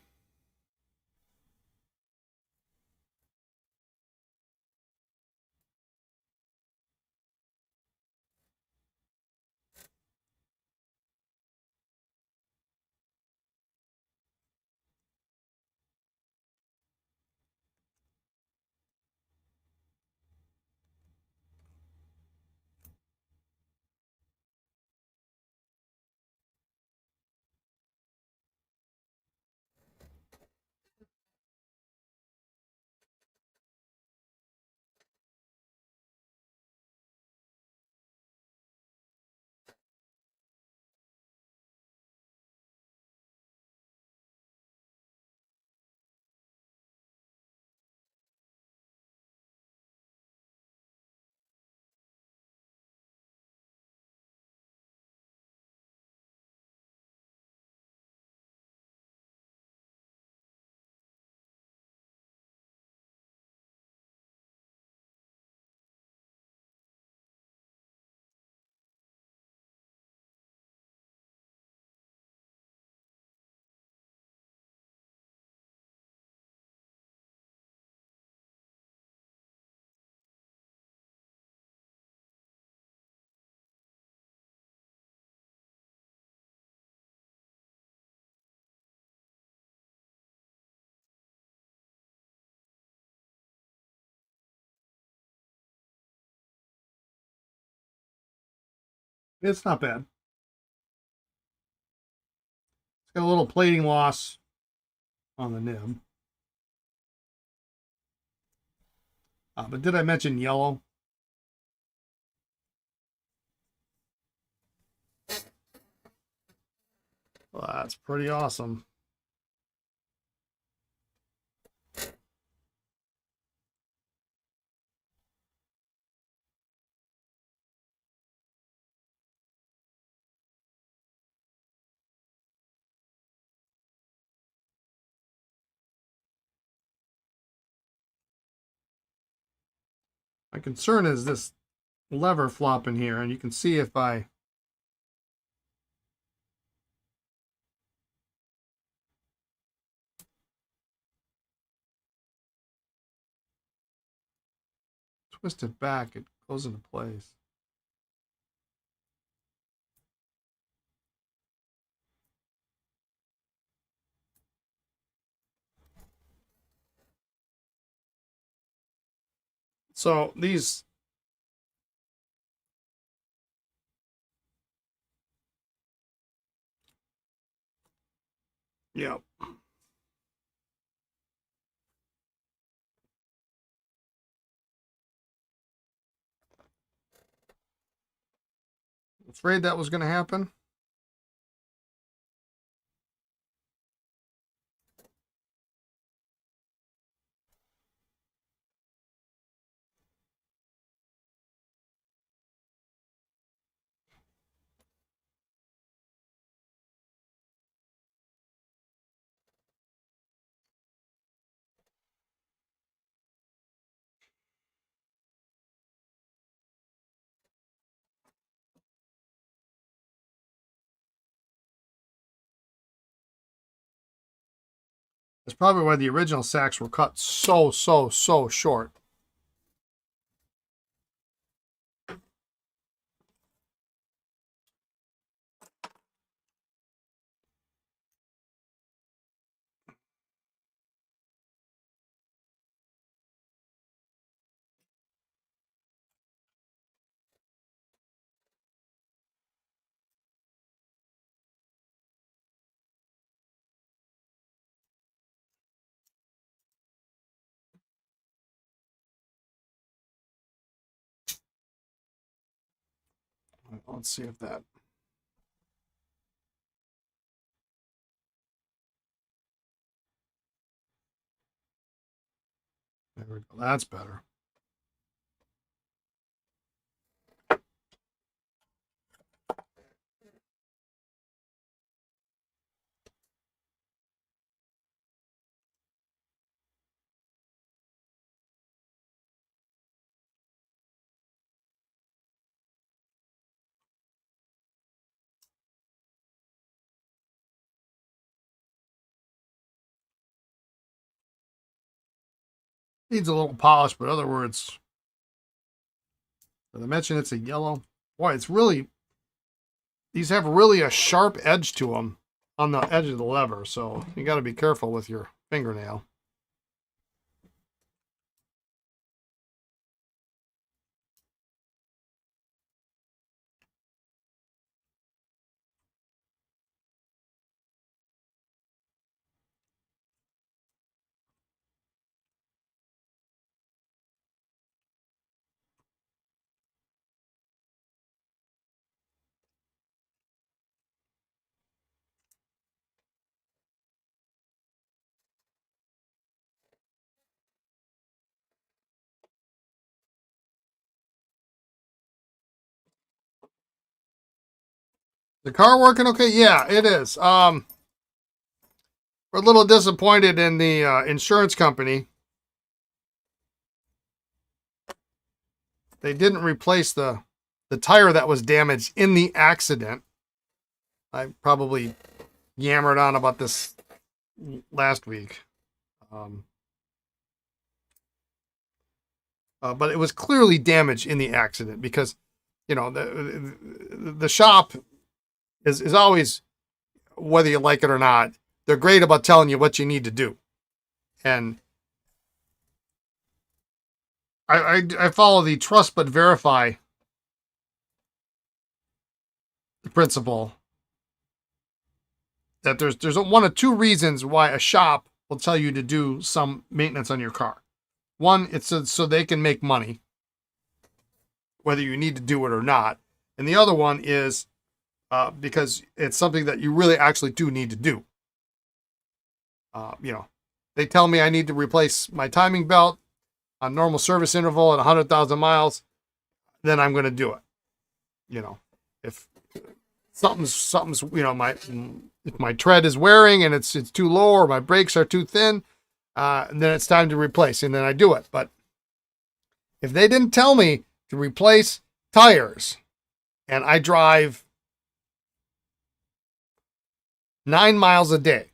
S1: it's not bad. It's got a little plating loss on the nib. But did I mention yellow? Well, that's pretty awesome. My concern is this lever flop in here, and you can see if I twist it back, it goes into place. So these, yeah. Afraid that was going to happen. That's probably why the original sacks were cut so short. Let's see if that. There we go. That's better. Needs a little polish, but in other words, did I mention it's a yellow? Boy, it's really, these have really a sharp edge to them on the edge of the lever, so you got to be careful with your fingernail. The car working okay? Yeah, it is. We're a little disappointed in the insurance company. They didn't replace the tire that was damaged in the accident. I probably yammered on about this last week. But it was clearly damaged in the accident because, you know, the shop is always, whether you like it or not, they're great about telling you what you need to do. And I follow the trust but verify principle. That there's one of two reasons why a shop will tell you to do some maintenance on your car. One, it's so they can make money, whether you need to do it or not. And the other one is because it's something that you really actually do need to do. You know, they tell me I need to replace my timing belt on normal service interval at 100,000 miles, then I'm going to do it. You know, if something's you know, if my tread is wearing and it's too low or my brakes are too thin, then it's time to replace, and then I do it. But if they didn't tell me to replace tires and I drive 9 miles a day,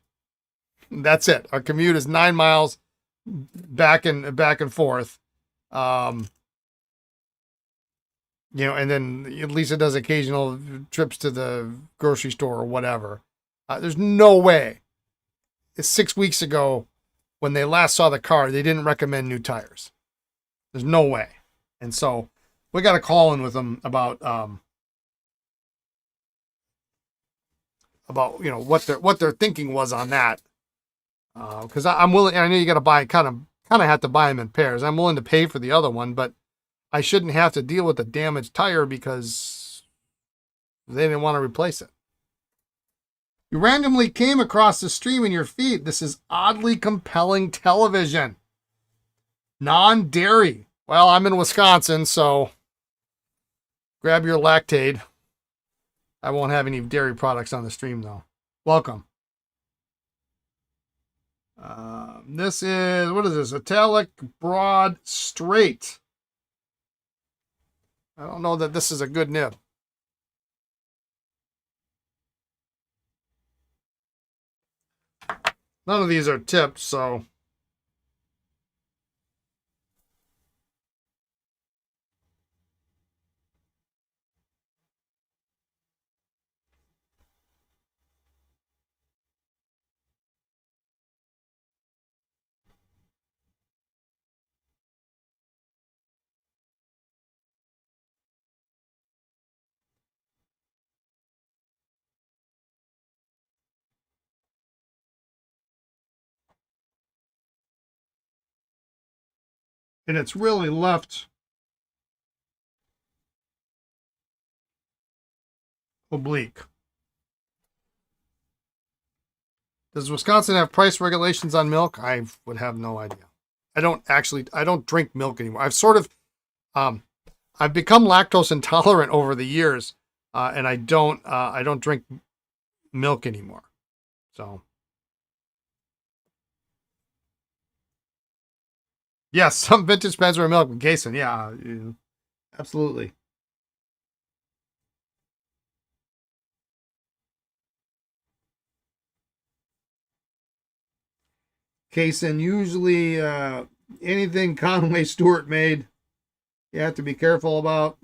S1: that's it. Our commute is 9 miles back and forth. You know, and then Lisa does occasional trips to the grocery store or whatever. There's no way. 6 weeks ago, when they last saw the car, they didn't recommend new tires. There's no way. And so we got a call in with them about what their thinking was on that. Because I'm willing. I know you got to buy kind of have to buy them in pairs. I'm willing to pay for the other one, but I shouldn't have to deal with the damaged tire because they didn't want to replace it. You randomly came across the stream in your feed. This is oddly compelling television. Non-dairy. Well, I'm in Wisconsin, so grab your Lactaid. I won't have any dairy products on the stream, though. Welcome. This is, what is this? Italic Broad Straight. I don't know that this is a good nib. None of these are tipped, so. And it's really left oblique. Does Wisconsin have price regulations on milk? I would have no idea. I don't drink milk anymore. I've become lactose intolerant over the years, and I don't drink milk anymore. So, yes, some vintage pens are milk and casein. Yeah, absolutely. Casein, usually anything Conway Stewart made, you have to be careful about.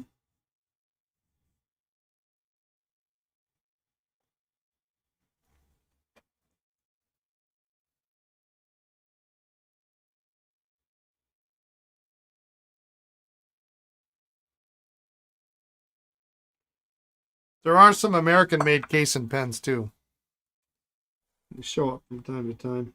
S1: There are some American-made casein pens too. They show up from time to time.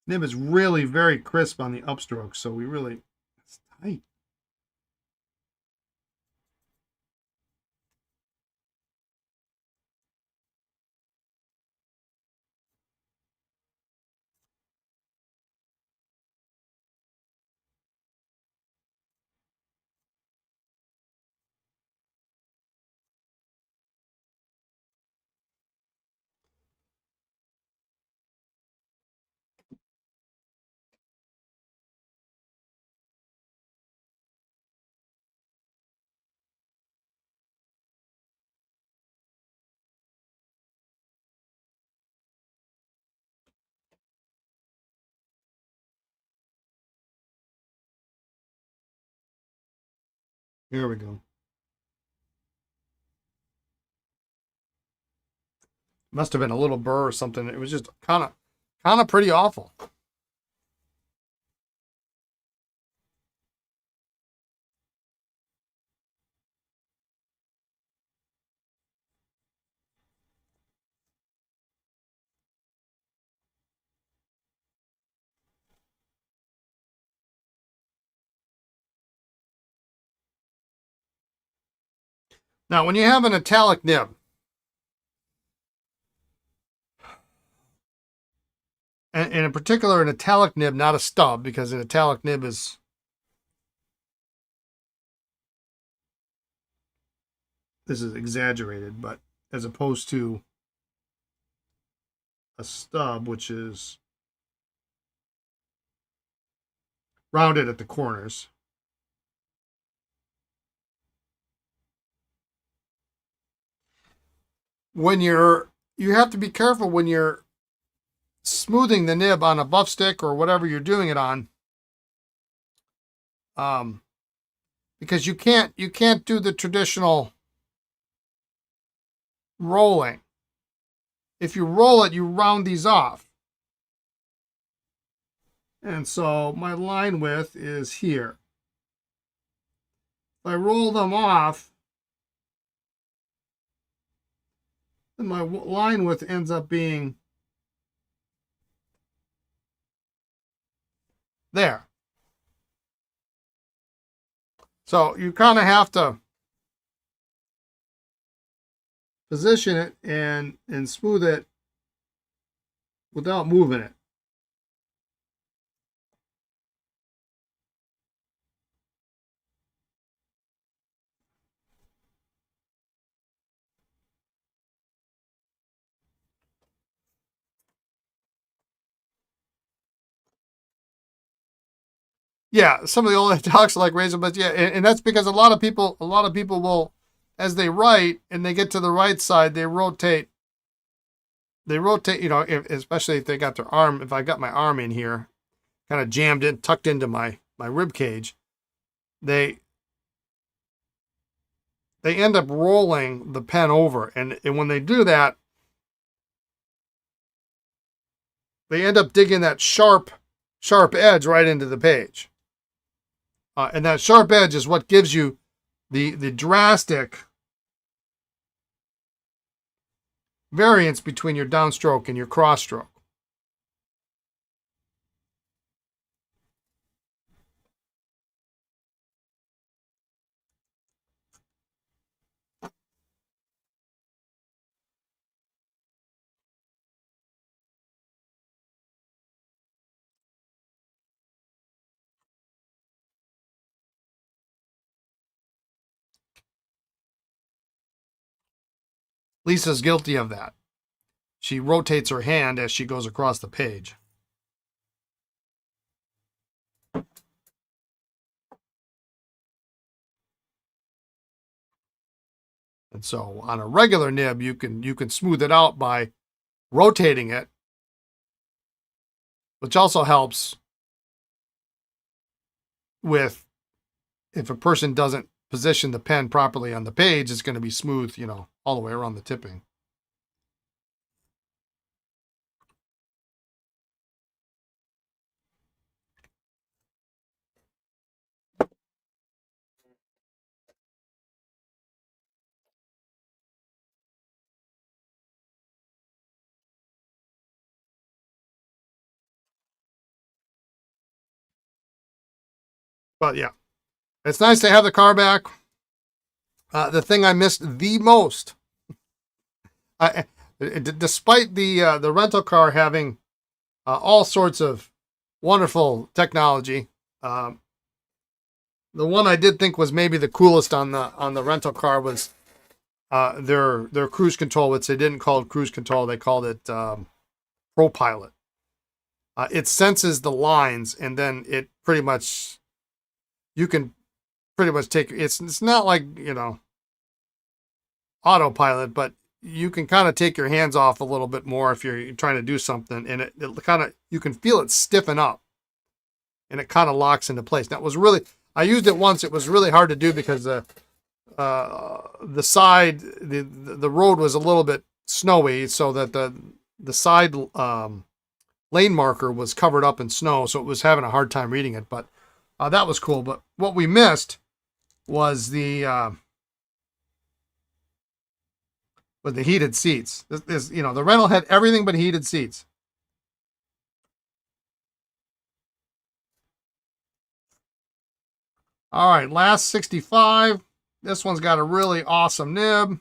S1: Nib is really very crisp on the upstroke, so it's tight. Here we go. Must have been a little burr or something. It was just kind of pretty awful. Now, when you have an italic nib, and in particular an italic nib, not a stub, because an italic nib is this is exaggerated, but as opposed to a stub, which is rounded at the corners. when you have to be careful when you're smoothing the nib on a buff stick or whatever you're doing it on, because you can't do the traditional rolling. If you roll it, you round these off. And so my line width is here. If I roll them off, then my line width ends up being there. So you kind of have to position it and smooth it without moving it. Yeah, some of the old docs like razor, but yeah, and that's because a lot of people will, as they write and they get to the right side, they rotate. You know, especially if they got their arm. If I got my arm in here, kind of jammed in, tucked into my rib cage, they end up rolling the pen over, and when they do that, they end up digging that sharp edge right into the page. And that sharp edge is what gives you the drastic variance between your downstroke and your cross-stroke. Lisa's guilty of that. She rotates her hand as she goes across the page. And so on a regular nib, you can smooth it out by rotating it, which also helps with if a person doesn't position the pen properly on the page, it's going to be smooth, you know, all the way around the tipping. But yeah, it's nice to have the car back. The thing I missed the most, despite the rental car having all sorts of wonderful technology, the one I did think was maybe the coolest on the rental car was their cruise control, which they didn't call it cruise control, they called it Pro Pilot. It senses the lines, and then it pretty much, you can pretty much take, it's not like, you know, autopilot, but you can kind of take your hands off a little bit more if you're trying to do something, and it kind of, you can feel it stiffen up, and it kind of locks into place. Now, it was really, I used it once. It was really hard to do because the side, the road was a little bit snowy, so that the side lane marker was covered up in snow, so it was having a hard time reading it. But that was cool. But what we missed was the heated seats. This, you know, the rental had everything but heated seats. All right, last 65. This one's got a really awesome nib.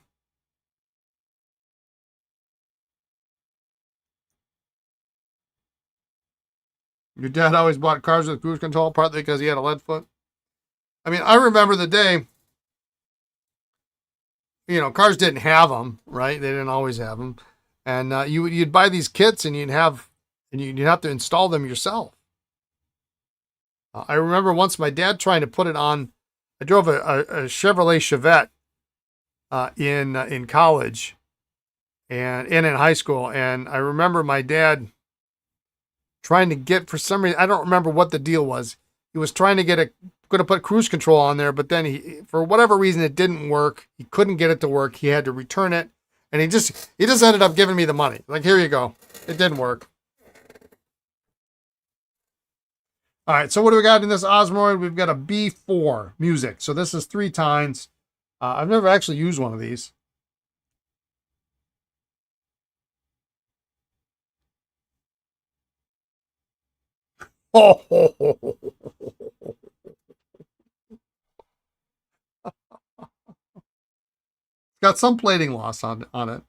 S1: Your dad always bought cars with cruise control, partly because he had a lead foot. I mean, I remember the day, you know, cars didn't have them, right? They didn't always have them. And you'd buy these kits, and you'd have to install them yourself. I remember once my dad trying to put it on. I drove a Chevrolet Chevette in college, and in high school. And I remember my dad trying to get, for some reason, I don't remember what the deal was. He was trying to going to put cruise control on there, but then for whatever reason, it didn't work. He couldn't get it to work. He had to return it, and he just ended up giving me the money. Like, here you go. It didn't work. All right, so what do we got in this Osmiroid? We've got a B4 music. So this is 3 tines. I've never actually used one of these. Oh, ho, ho, ho, ho. Got some plating loss on it.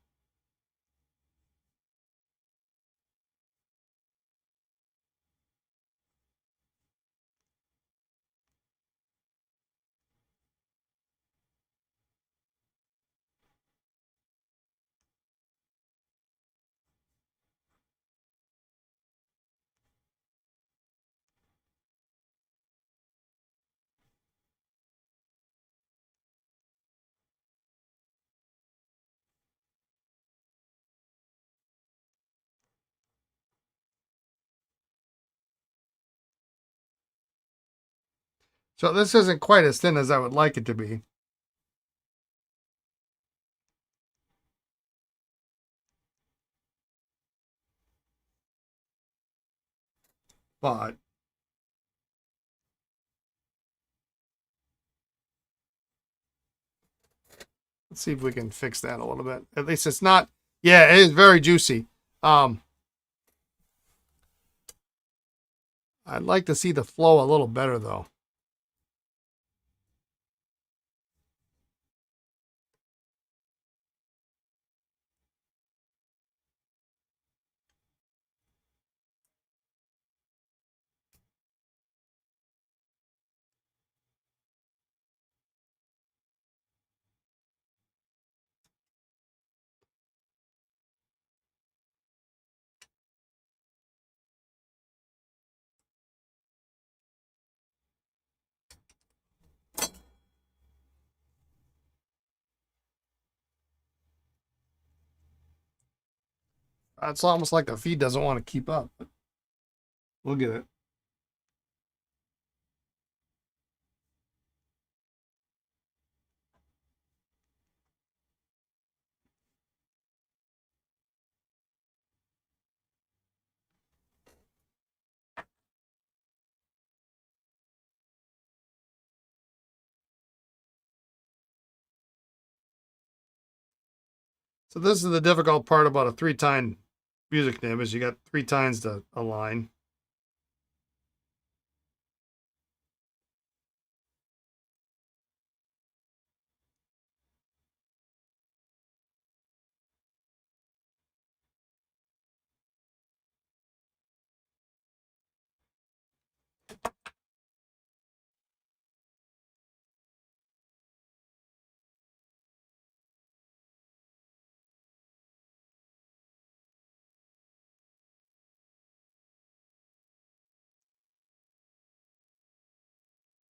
S1: So this isn't quite as thin as I would like it to be. But let's see if we can fix that a little bit. At least it's not, yeah, it is very juicy. I'd like to see the flow a little better though. It's almost like the feed doesn't want to keep up. But we'll get it. So this is the difficult part about a 3-tine music nib is you got 3 tines to align.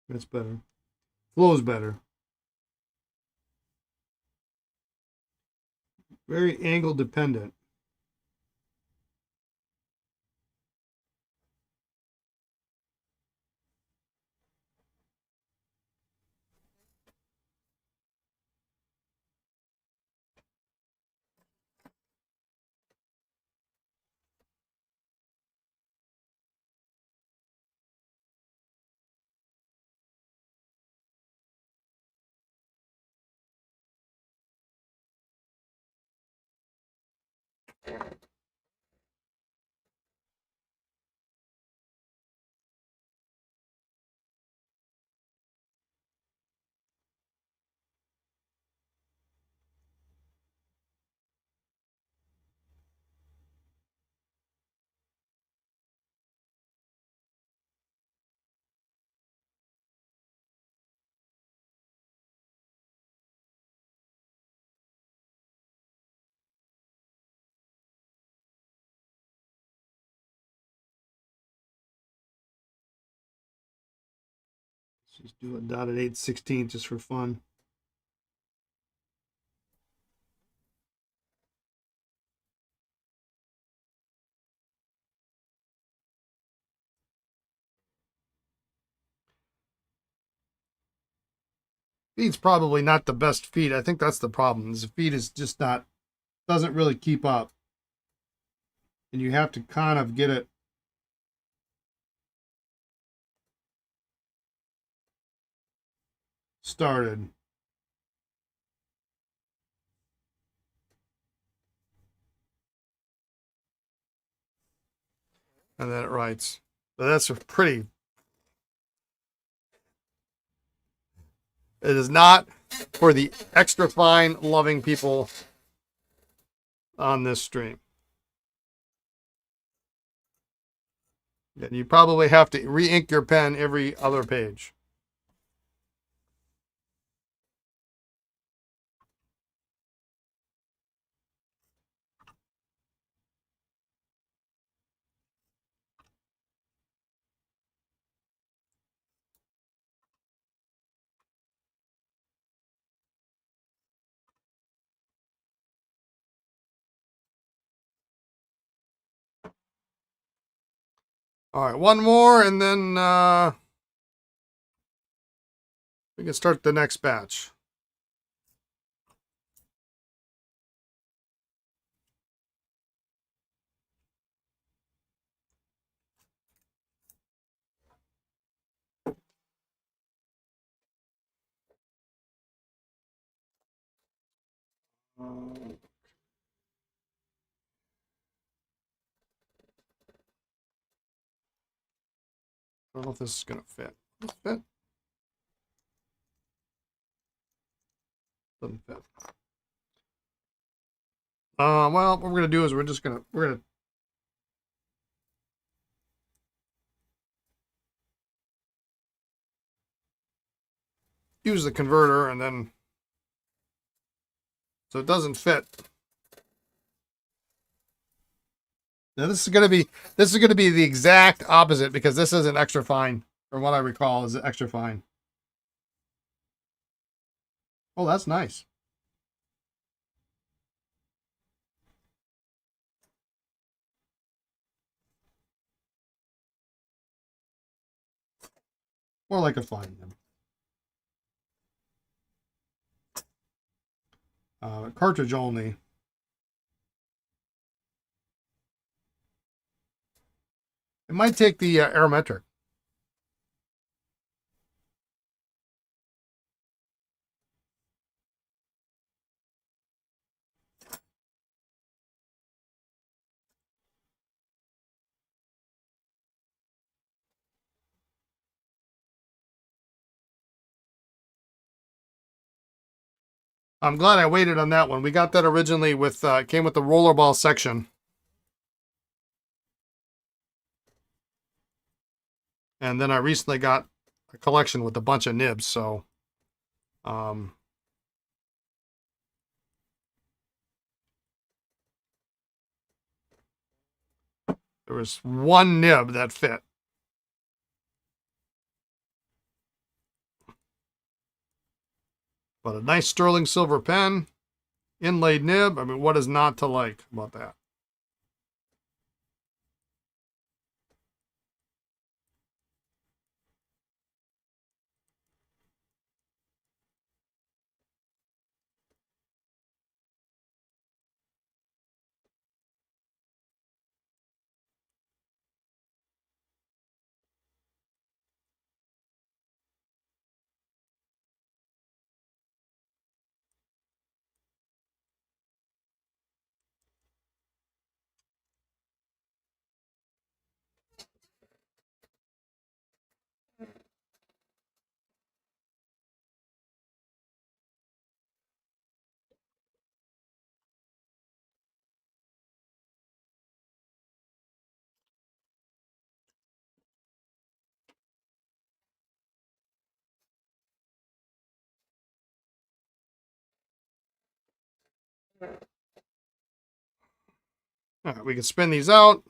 S1: That's better. Flows better. Very angle dependent. Let's just do a dotted 8/16 just for fun. Feed's probably not the best feed. I think that's the problem. Is the feed is just not, doesn't really keep up. And you have to kind of get it started. And then it writes. But that's a pretty, it is not for the extra fine loving people on this stream. And you probably have to re-ink your pen every other page. All right, one more, and then we can start the next batch. I don't know if this is going to fit. Does it fit? Doesn't fit. Well, what we're going to do is we're going to use the converter, and then, so it doesn't fit. Now this is going to be the exact opposite, because this isn't extra fine, from what I recall is extra fine. Oh, that's nice. More like a fine then. Cartridge only. It might take the aerometric. I'm glad I waited on that one. We got that originally with, came with the rollerball section. And then I recently got a collection with a bunch of nibs, so there was one nib that fit. But a nice sterling silver pen, inlaid nib. I mean, what is not to like about that? All right, we can spin these out.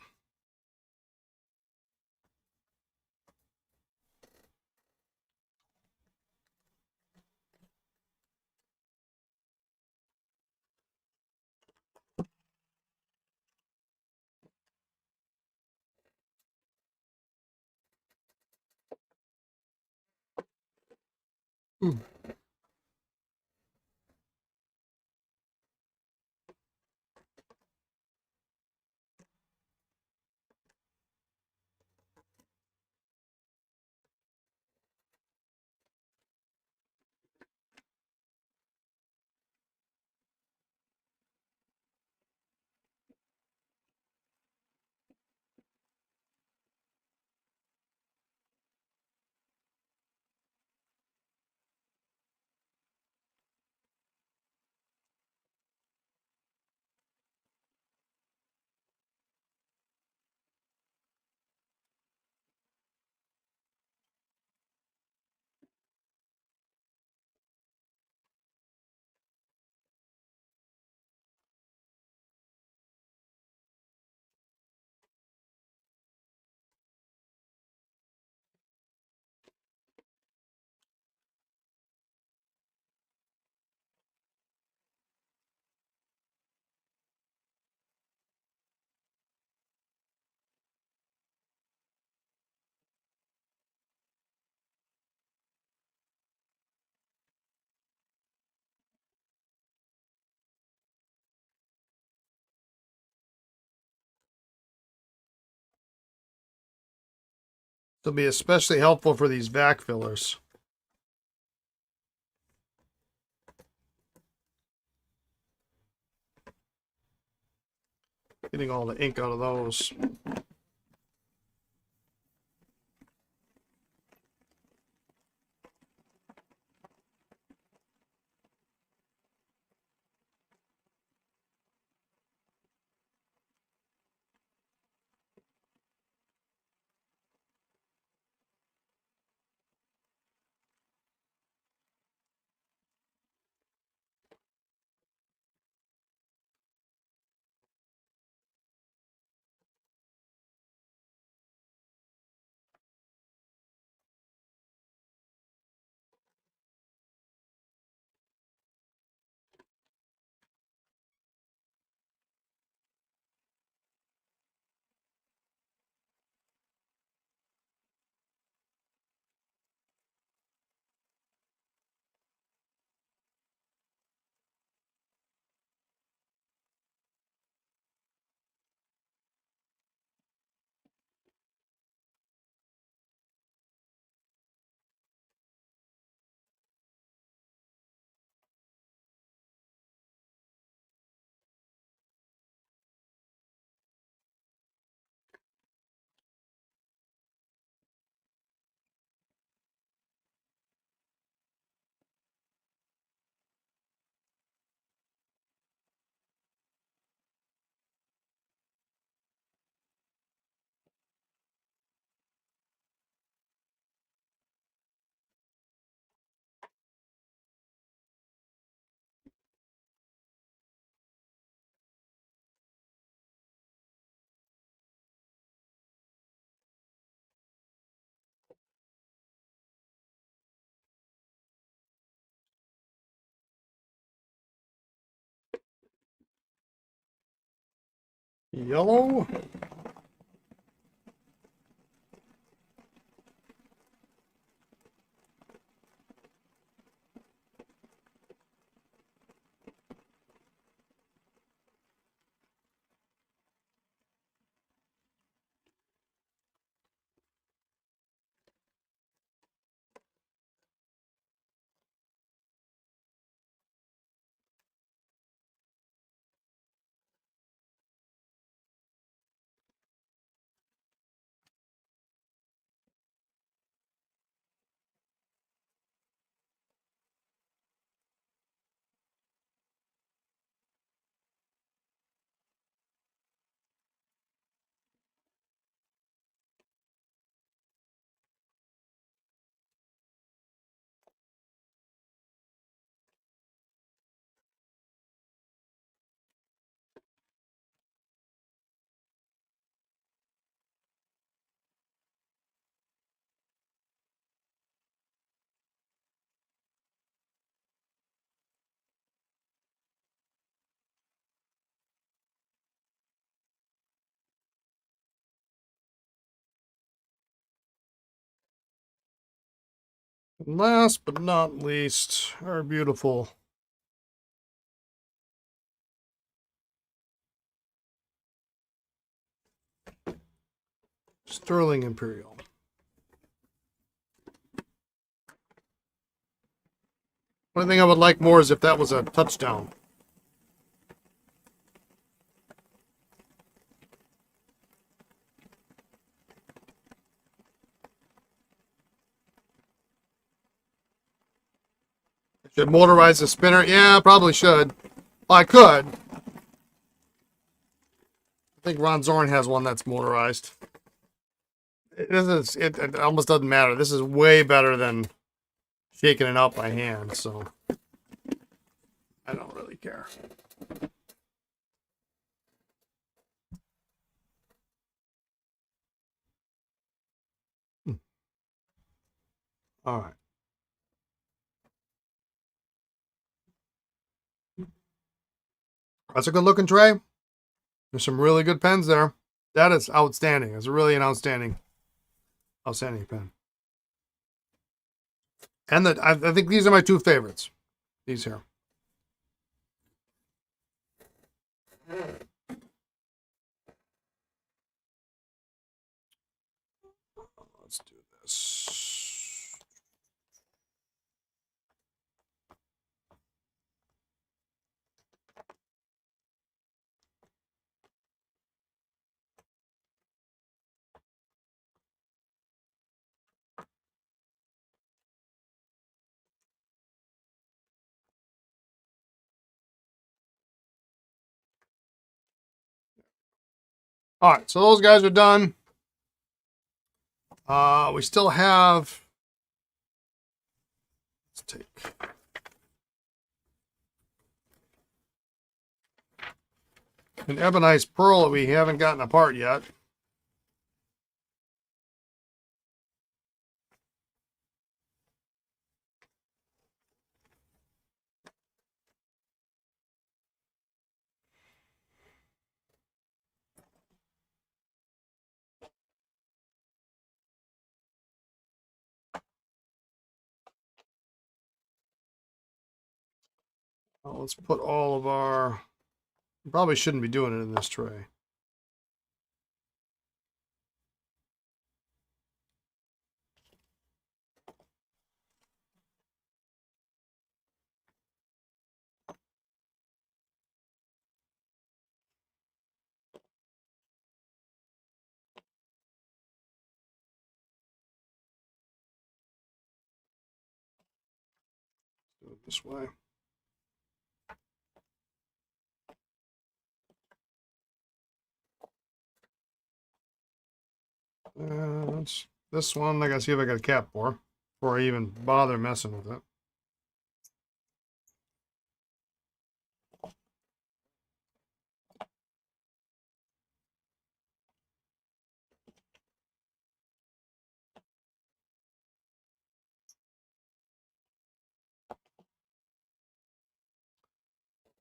S1: It'll be especially helpful for these vac fillers. Getting all the ink out of those. Yellow. And last but not least, our beautiful Sterling Imperial. One thing I would like more is if that was a touchdown. Should motorize the spinner? Yeah, probably should. Well, I could. I think Ron Zorn has one that's motorized. It almost doesn't matter. This is way better than shaking it out by hand, so I don't really care. All right. That's a good looking tray. There's some really good pens there. That is outstanding. It's really an outstanding pen. And I think these are my two favorites. These here. Let's do All right, so those guys are done. We still have, let's take, an ebonite pearl that we haven't gotten apart yet. Well, let's put all of our, probably shouldn't be doing it in this tray. Do it this way. This one, I gotta see if I got a cap for, before I even bother messing with it.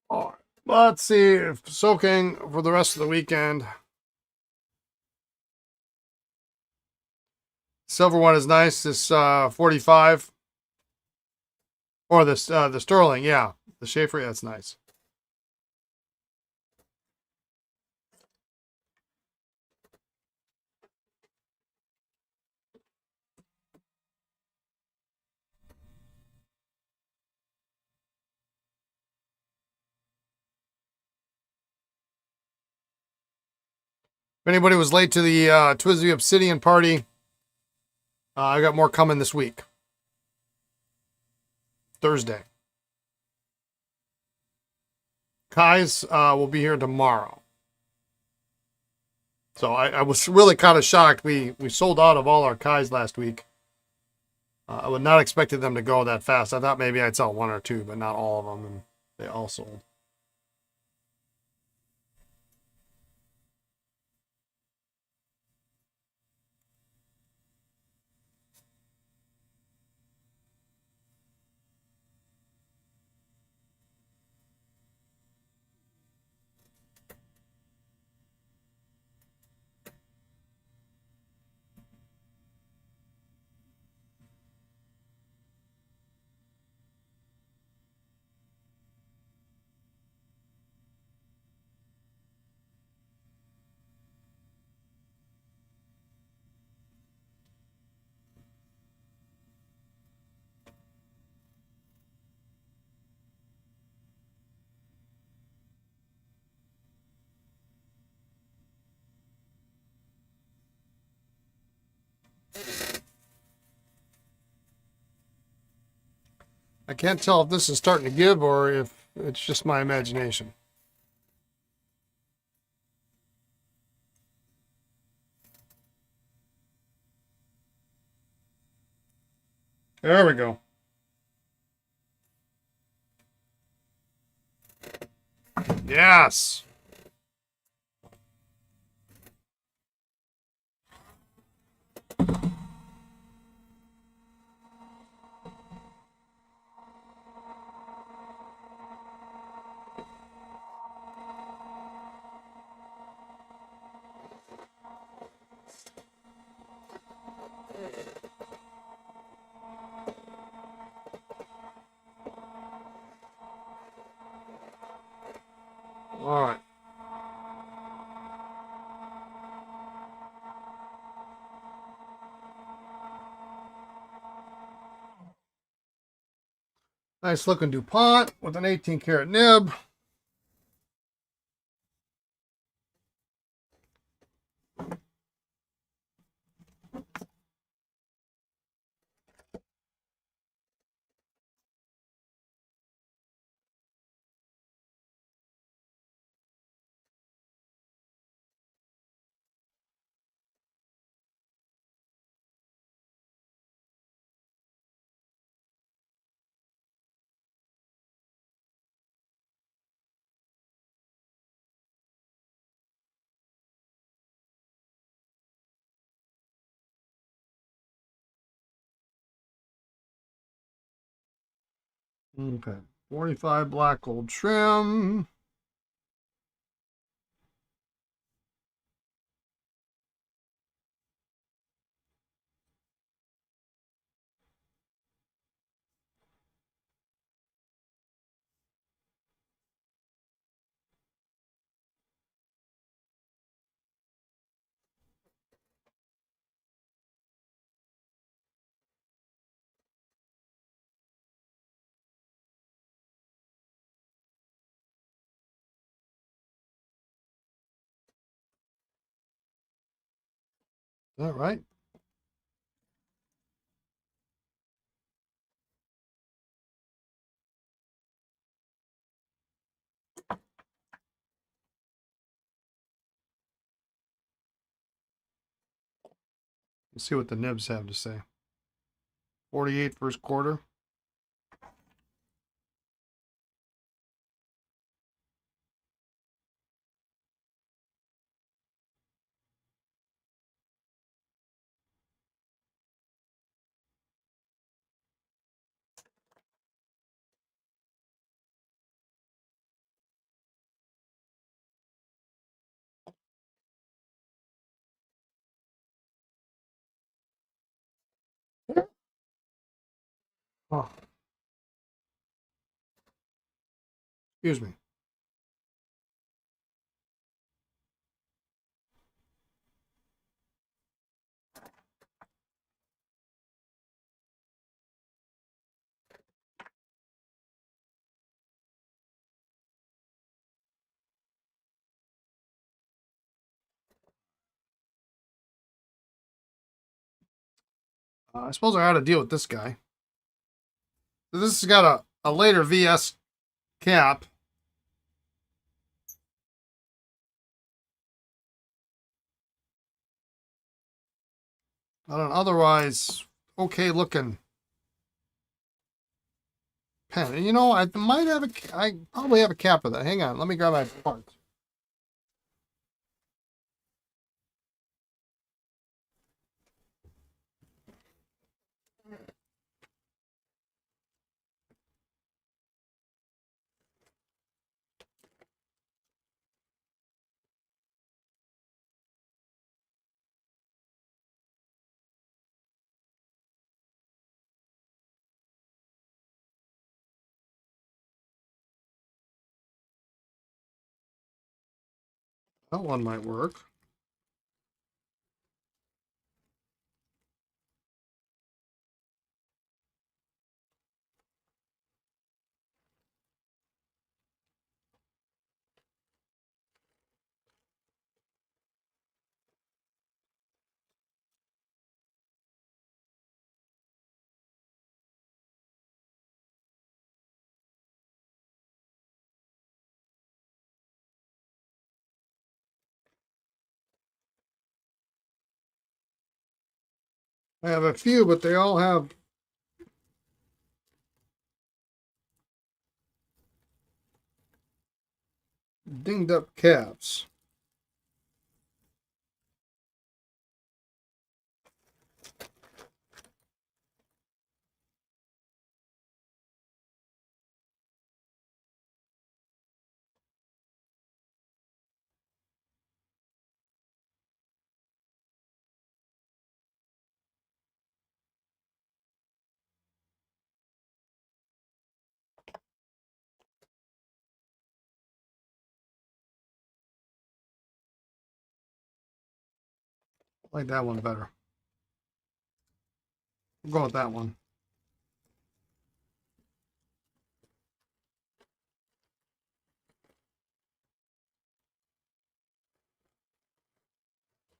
S1: All right, let's see if soaking for the rest of the weekend. Silver one is nice. This 45, or this the sterling, yeah, the Sheaffer, that's nice. If anybody was late to the Twisby Obsidian party, I got more coming this week. Thursday. Kai's will be here tomorrow. So I was really kind of shocked. We sold out of all our Kai's last week. I would not expected them to go that fast. I thought maybe I'd sell one or two, but not all of them, and they all sold. I can't tell if this is starting to give or if it's just my imagination. There we go. Yes. All right. Nice looking DuPont with an 18 karat nib. Okay. 45 black gold trim. All right. Let's see what the nibs have to say. 48 first quarter. Oh, excuse me. I suppose I ought to deal with this guy. So this has got a later VS cap. But an otherwise okay looking pen. And you know, I might have I probably have a cap of that. Hang on, let me grab my parts. That one might work. I have a few, but they all have dinged up caps. I like that one better. We'll go with that one.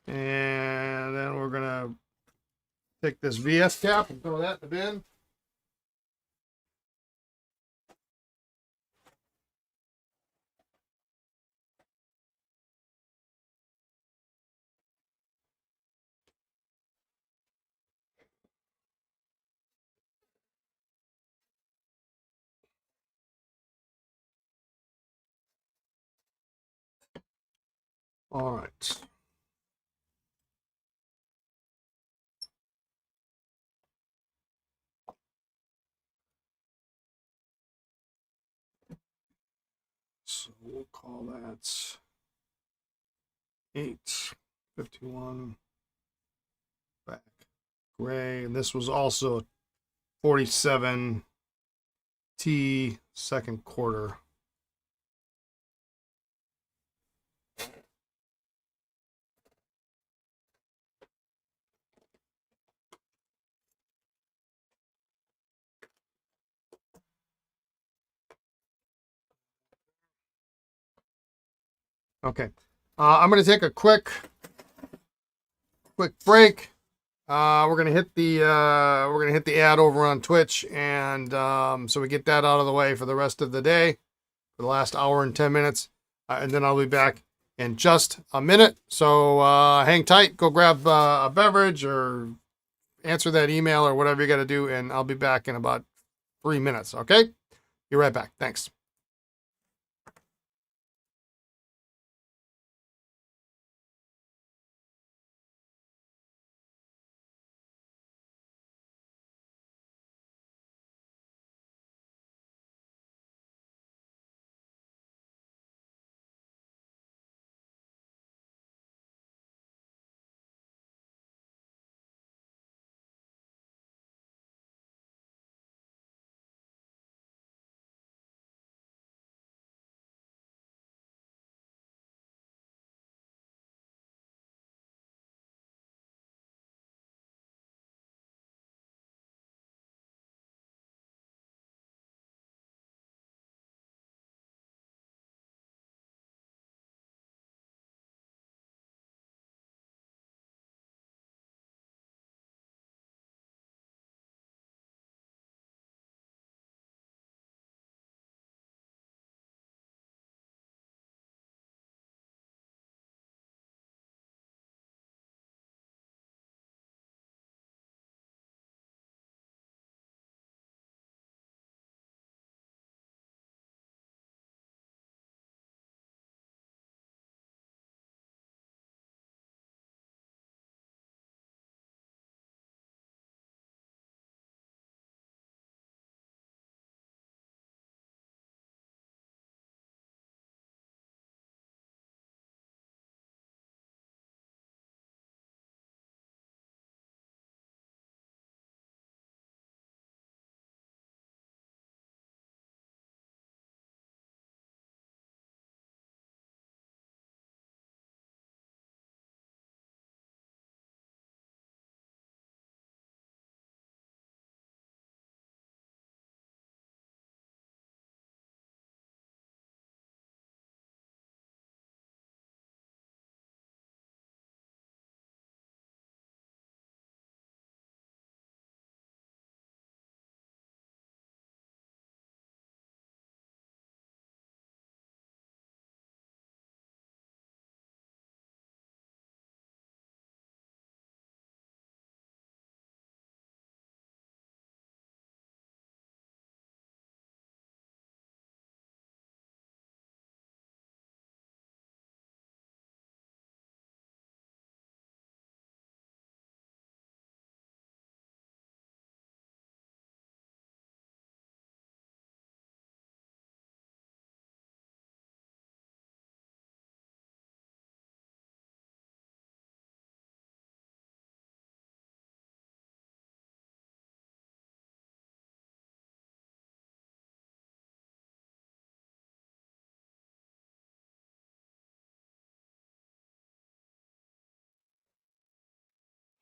S1: And then we're gonna take this VS cap and throw that in the bin. All right. we'll call that 851 back gray. And this was also 47 T second quarter. Okay, I'm going to take a quick break. We're gonna hit the ad over on Twitch, and so we get that out of the way for the rest of the day, for the last hour and 10 minutes, and then I'll be back in just a minute. So hang tight, go grab a beverage or answer that email or whatever you got to do, and I'll be back in about 3 minutes. Okay, be right back. Thanks.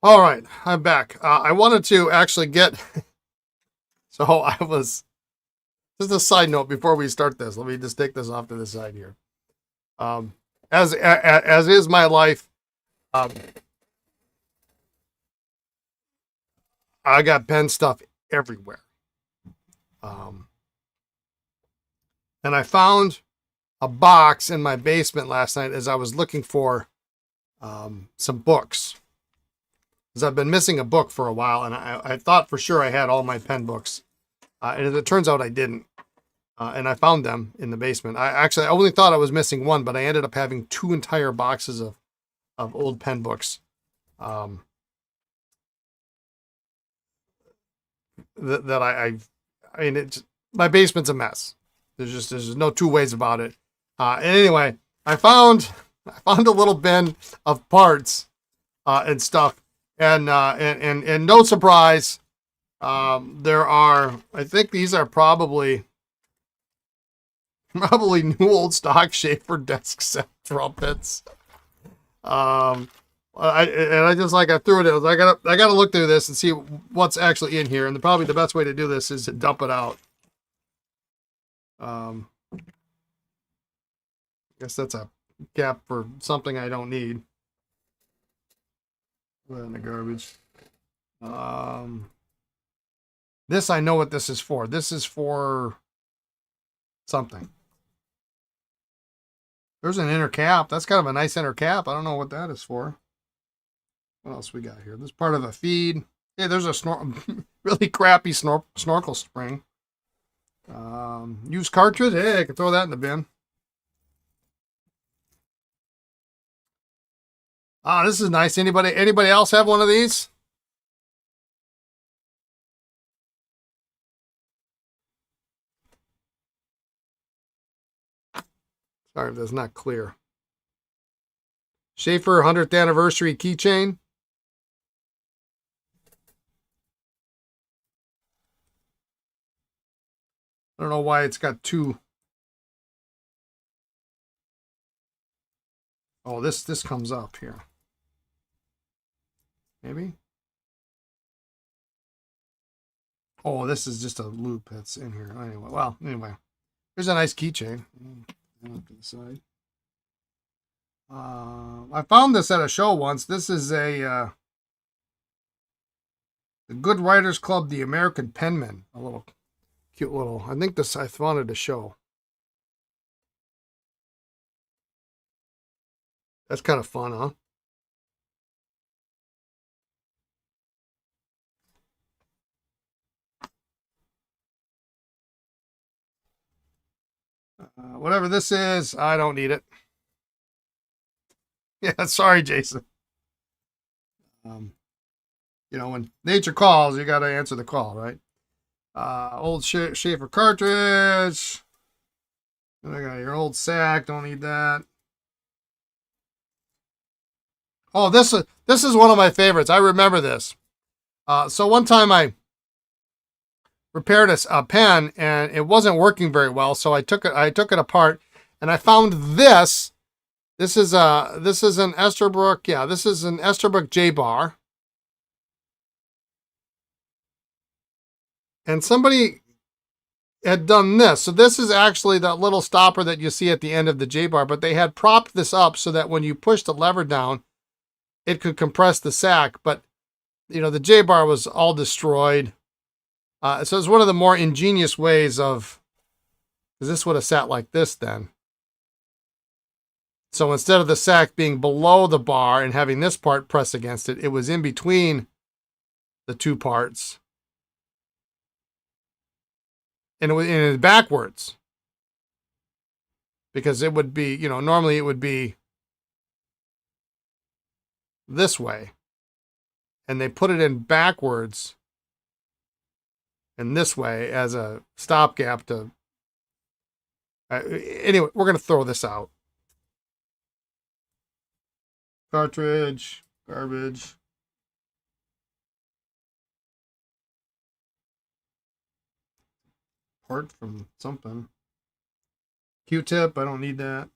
S1: All right, I'm back. I wanted to actually get. So I was just a side note before we start this. Let me just take this off to the side here. As is my life, um, I got pen stuff everywhere. And I found a box in my basement last night as I was looking for some books. Because I've been missing a book for a while, and I thought for sure I had all my pen books. And as it turns out, I didn't. And I found them in the basement. I only thought I was missing one, but I ended up having 2 entire boxes of old pen books. That I mean, my basement's a mess. There's no two ways about it. And anyway, I found a little bin of parts and stuff, and no surprise, there are. I think these are probably new old stock Sheaffer desk set trumpets. I just like I threw it in. I gotta look through this and see what's actually in here. And probably the best way to do this is to dump it out. I guess that's a cap for something I don't need. Put that in the garbage. This I know what this is for. This is for something. There's an inner cap. That's kind of a nice inner cap. I don't know what that is for. What else we got here? This is part of a feed. Hey, there's a really crappy snorkel spring. Used cartridge. Hey, I can throw that in the bin. Ah, this is nice. Anybody else have one of these? Sorry if that's not clear. Sheaffer 100th anniversary keychain. I don't know why it's got two. Oh, this comes up here. Maybe. Oh, this is just a loop that's in here. Anyway, here's a nice keychain. To the side. I found this at a show once. This is the Good Writers Club, the American Penman. A little cute little. I think this I wanted to show. That's kind of fun, huh? Whatever this is, I don't need it. Yeah, sorry, Jason. When nature calls, you got to answer the call, right? Old Sheaffer cartridge. And I got your old sack. Don't need that. Oh, this is one of my favorites. I remember this. So one time I repaired a pen and it wasn't working very well, so I took it apart and I found this. This is an Esterbrook. Yeah, this is an Esterbrook J-bar. And somebody had done this. So this is actually that little stopper that you see at the end of the J-bar, but they had propped this up so that when you push the lever down, it could compress the sack. But, the J-bar was all destroyed. So it's one of the more ingenious ways of, because this would have sat like this then. So instead of the sack being below the bar and having this part press against it, it was in between the two parts. And it was backwards. Because it would be, normally it would be this way. And they put it in backwards and this way as a stopgap to... anyway, we're going to throw this out. Cartridge, garbage. Part from something. Q-tip, I don't need that.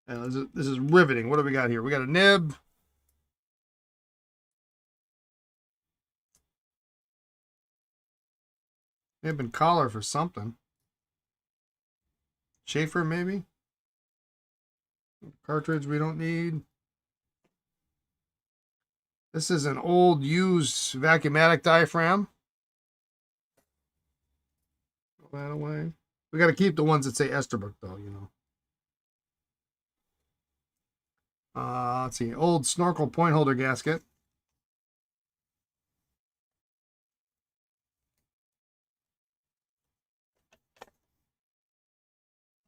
S1: And this is riveting. What do we got here? We got a nib. Nib and collar for something. Sheaffer, maybe? Cartridge we don't need. This is an old used vacuumatic diaphragm. Throw that away. We got to keep the ones that say Esterbrook though, Let's see. Old snorkel point holder gasket.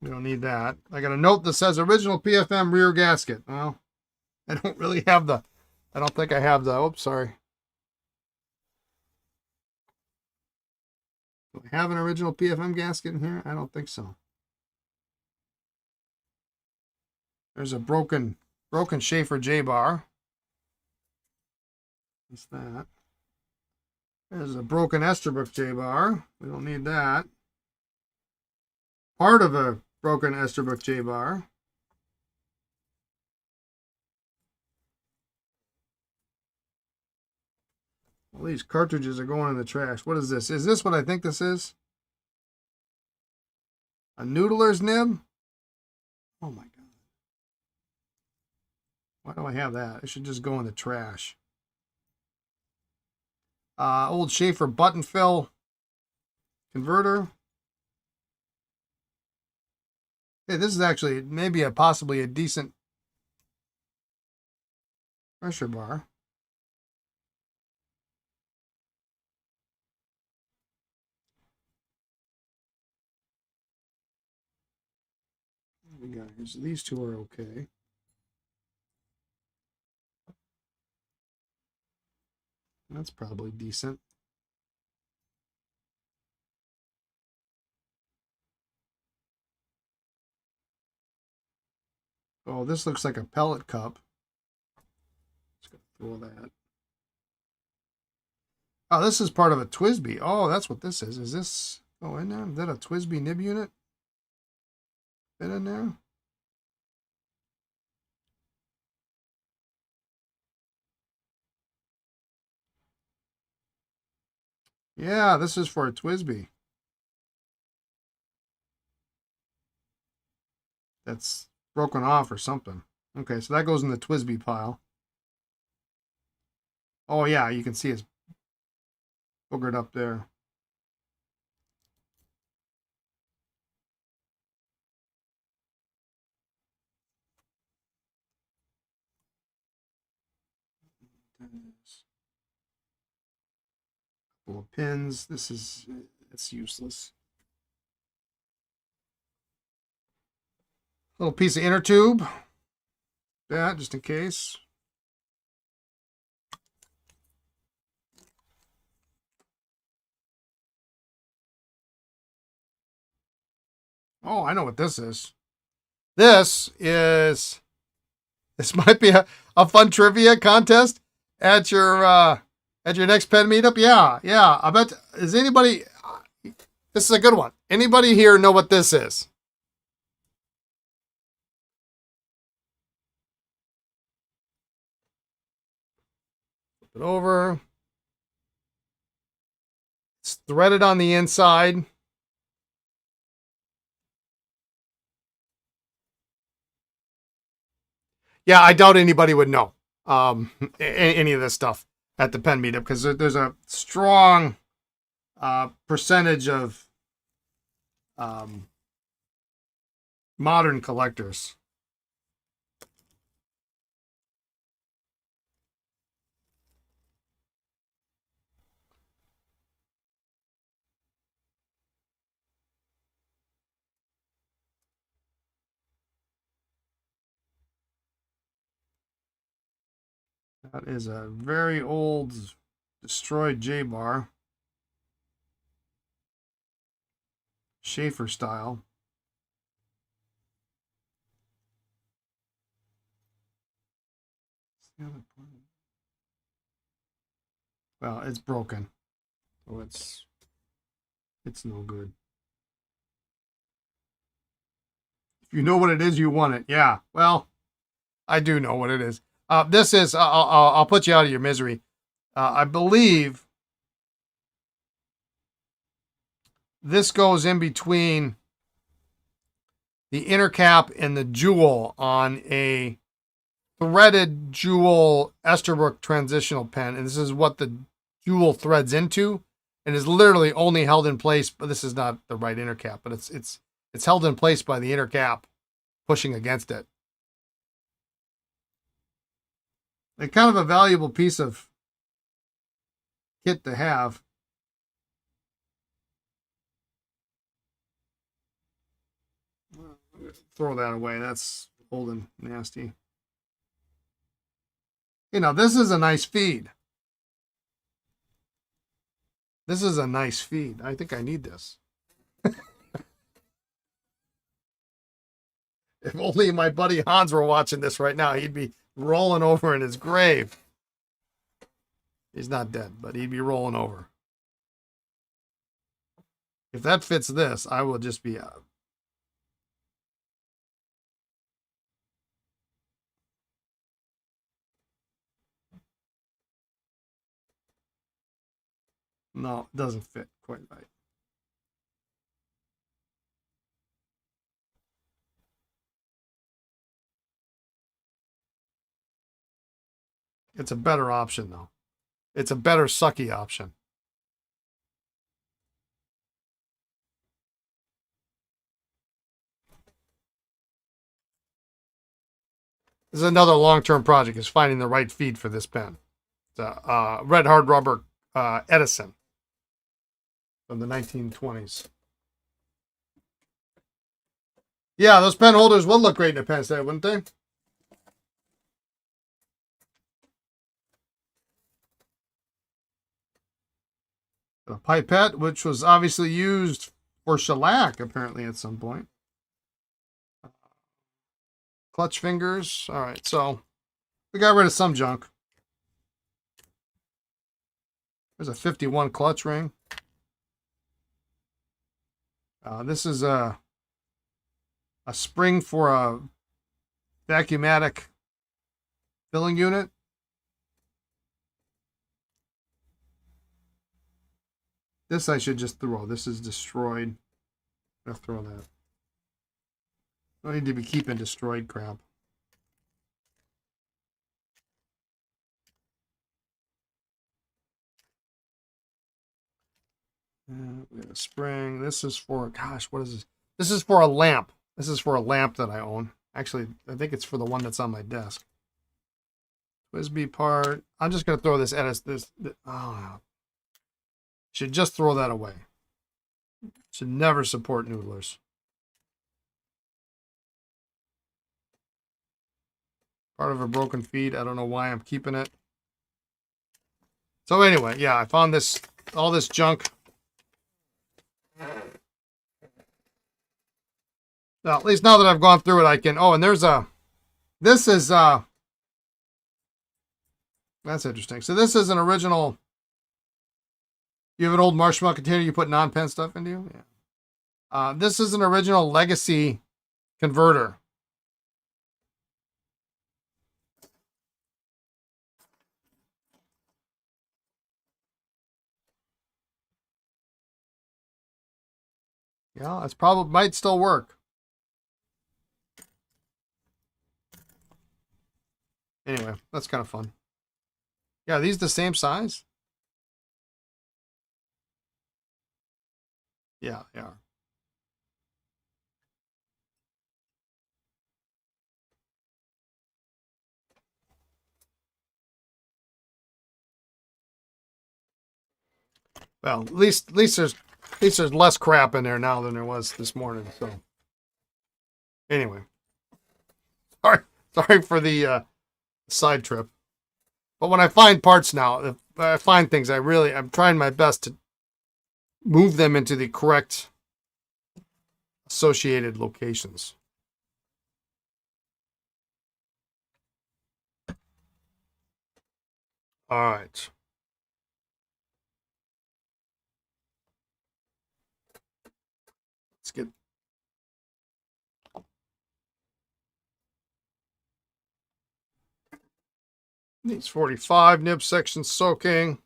S1: We don't need that. I got a note that says original PFM rear gasket. Well, I don't really have the... I don't think I have the... Oops, sorry. Do I have an original PFM gasket in here? I don't think so. There's a broken Sheaffer J-bar. What's that? There's a broken Esterbrook J-bar. We don't need that. Part of a broken Esterbrook J-bar. All these cartridges are going in the trash. What is this? Is this what I think this is? A noodler's nib? Oh my God. Why do I have that? It should just go in the trash. Old Sheaffer button fill converter. Hey, this is actually maybe possibly a decent pressure bar. We got here. So these two are okay. That's probably decent. Oh, this looks like a pellet cup. Just gonna throw that. Oh, this is part of a Twisby. Oh, that's what this is. Is this in there? Is that a Twisby nib unit? Fit in there? Yeah, this is for a Twisby. That's broken off or something. Okay, so that goes in the Twisby pile. Oh yeah, you can see it's boogered up there. Couple of pins. It's useless. Little piece of inner tube. That just in case. Oh, I know what this is. This might be a fun trivia contest at your next pen meetup. Yeah. I bet is anybody this is a good one. Anybody here know what this is? Flip it over. It's threaded on the inside. Yeah, I doubt anybody would know any of this stuff at the pen meetup because there's a strong percentage of modern collectors. That is a very old destroyed J-bar. Sheaffer style. Well, it's broken. So it's no good. If you know what it is, you want it. Yeah. Well, I do know what it is. This is I'll put you out of your misery. I believe this goes in between the inner cap and the jewel on a threaded jewel Esterbrook transitional pen, and this is what the jewel threads into, and is literally only held in place. But this is not the right inner cap, but it's held in place by the inner cap pushing against it. Like kind of a valuable piece of kit to have. Throw that away. That's old and nasty. You know, this is a nice feed. This is a nice feed. I think I need this. If only my buddy Hans were watching this right now, he'd be rolling over in his grave. He's not dead, but he'd be rolling over. If that fits this, I will just be out. No, it doesn't fit quite right. It's a better option, though. It's a better sucky option. This is another long-term project, is finding the right feed for this pen. It's a red hard rubber Edison from the 1920s. Yeah, those pen holders would look great in a pen set, wouldn't they? A pipette, which was obviously used for shellac, apparently, at some point. Clutch fingers. All right, so we got rid of some junk. There's a 51 clutch ring. This is a spring for a vacuumatic filling unit. This I should just throw. This is destroyed. I'm gonna throw that. Don't need to be keeping destroyed crap. We have a spring. This is for, gosh, what is this? This is for a lamp. This is for a lamp that I own. Actually, I think it's for the one that's on my desk. Twisby part. I'm just gonna throw this at us. Oh, should just throw that away. Should never support noodlers. Part of a broken feed. I don't know why I'm keeping it. So anyway, yeah, I found this, all this junk. Now, at least now that I've gone through it, I can, oh, and there's this is, that's interesting. So this is an original, you have an old marshmallow container you put non-pen stuff into? Yeah. This is an original legacy converter. Yeah, it's probably, might still work. Anyway, that's kind of fun. Yeah, are these the same size? Yeah, they are. Well, at least there's less crap in there now than there was this morning. So anyway, sorry for the side trip. But when I find parts now, if I find things, I'm trying my best to move them into the correct associated locations. All right. Let's get these 45 nib sections soaking.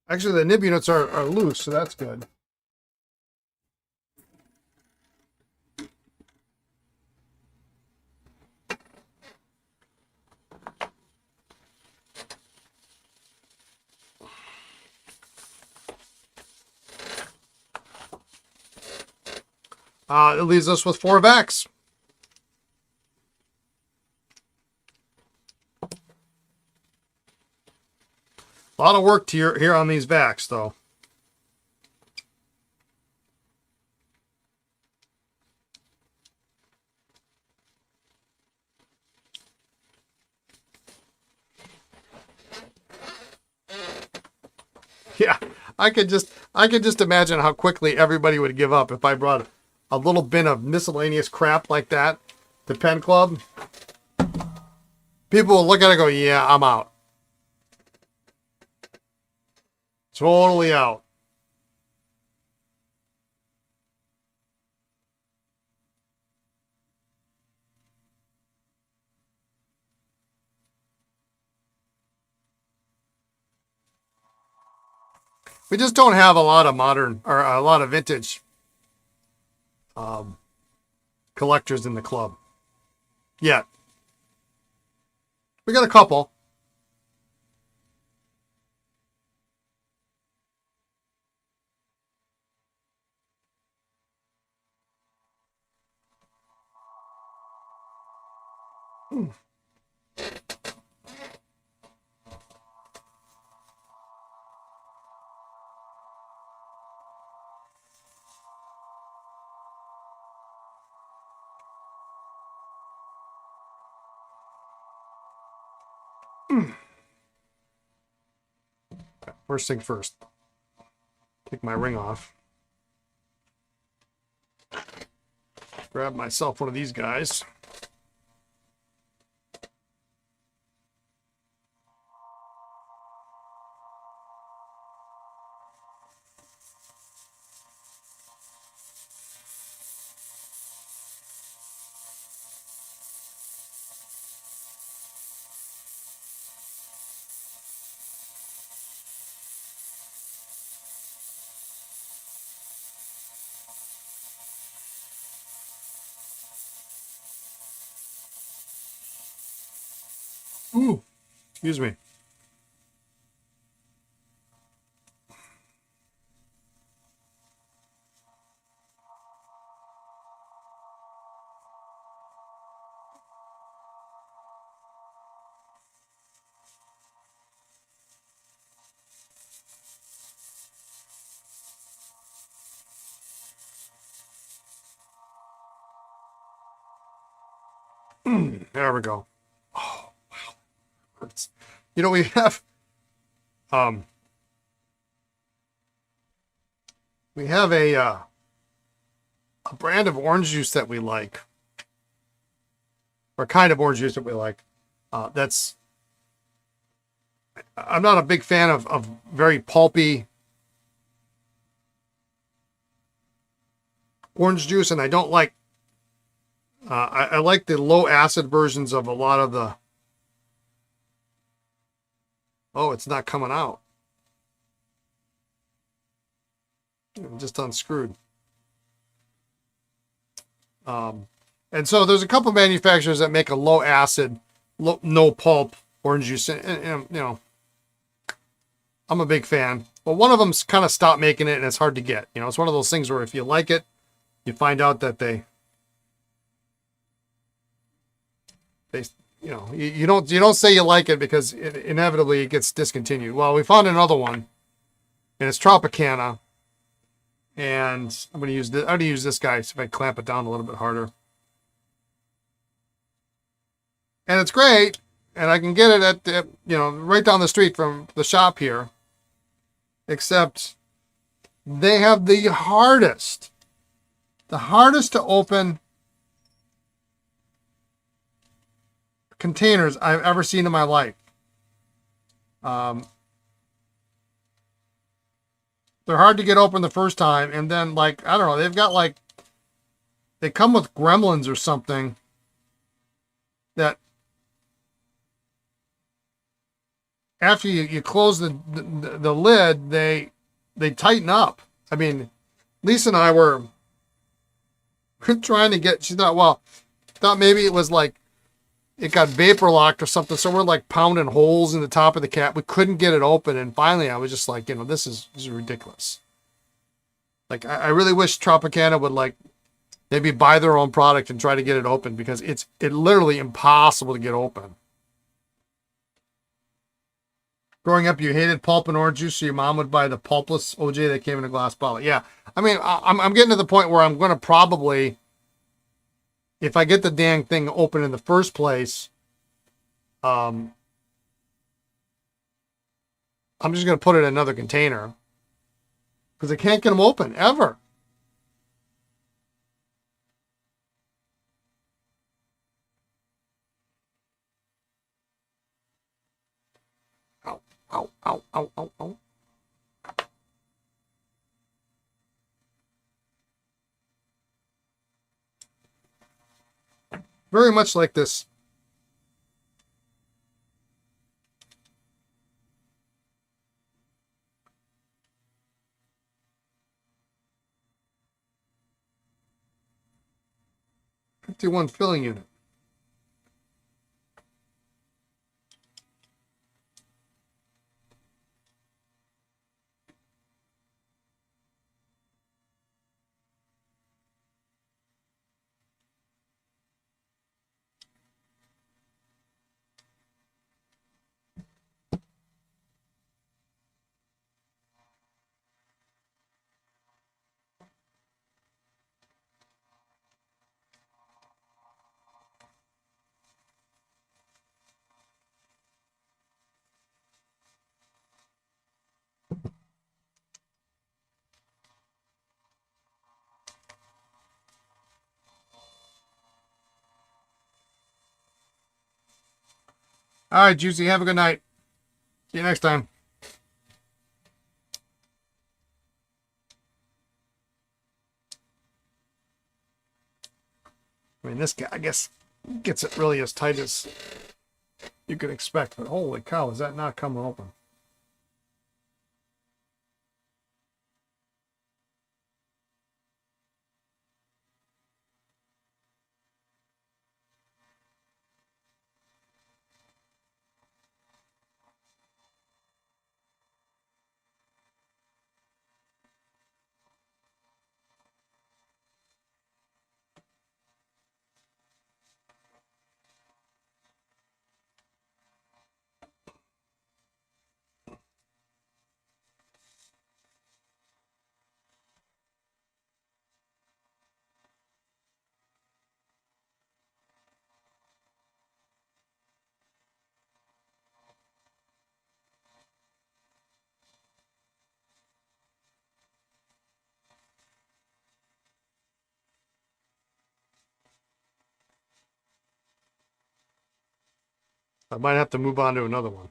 S1: Actually, the nib units are loose, so that's good. It leaves us with 4 Vacs. A lot of work here on these Vacs, though. Yeah, I could just imagine how quickly everybody would give up if I brought a little bin of miscellaneous crap like that to Pen Club. People will look at it and go, yeah, I'm out. Totally out. We just don't have a lot of modern or a lot of vintage collectors in the club yet. We got a couple. First thing first. Take my ring off. Grab myself one of these guys. Ooh, excuse me. There we go. Oh, wow. You know, we have a brand of orange juice that we like, or kind of orange juice that we like. That's I'm not a big fan of very pulpy orange juice, and I don't like. I like the low acid versions of a lot of the. Oh, it's not coming out. I'm just unscrewed. And so there's a couple manufacturers that make a low acid, no pulp orange juice, and you know, I'm a big fan. But one of them's kind of stopped making it, and it's hard to get. You know, it's one of those things where if you like it, you find out that they you know, you don't say you like it because inevitably it gets discontinued. Well, we found another one, and it's Tropicana, and I'm going to use this guy. See if I clamp it down a little bit harder, and it's great, and I can get it at the, you know, right down the street from the shop here. Except they have the hardest to open containers I've ever seen in my life. They're hard to get open the first time, and then, like, I don't know, they've got, like, they come with gremlins or something that after you close the lid, they tighten up. I mean, Lisa and I were trying to get, she thought maybe it was like it got vapor locked or something, so we're like pounding holes in the top of the cap. We couldn't get it open, and finally I was just like, you know, this is ridiculous. Like, I really wish Tropicana would, like, maybe buy their own product and try to get it open, because it's literally impossible to get open. Growing up, you hated pulp and orange juice, so your mom would buy the pulpless OJ that came in a glass bottle. Yeah, I mean, I'm getting to the point where I'm going to probably, if I get the dang thing open in the first place, I'm just going to put it in another container. because I can't get them open ever. Ow, ow, ow, ow, ow, ow. Very much like this. '51 filling unit. All right, Juicy, have a good night. See you next time. I mean, this guy, I guess, gets it really as tight as you could expect, but holy cow, is that not coming open? I might have to move on to another one.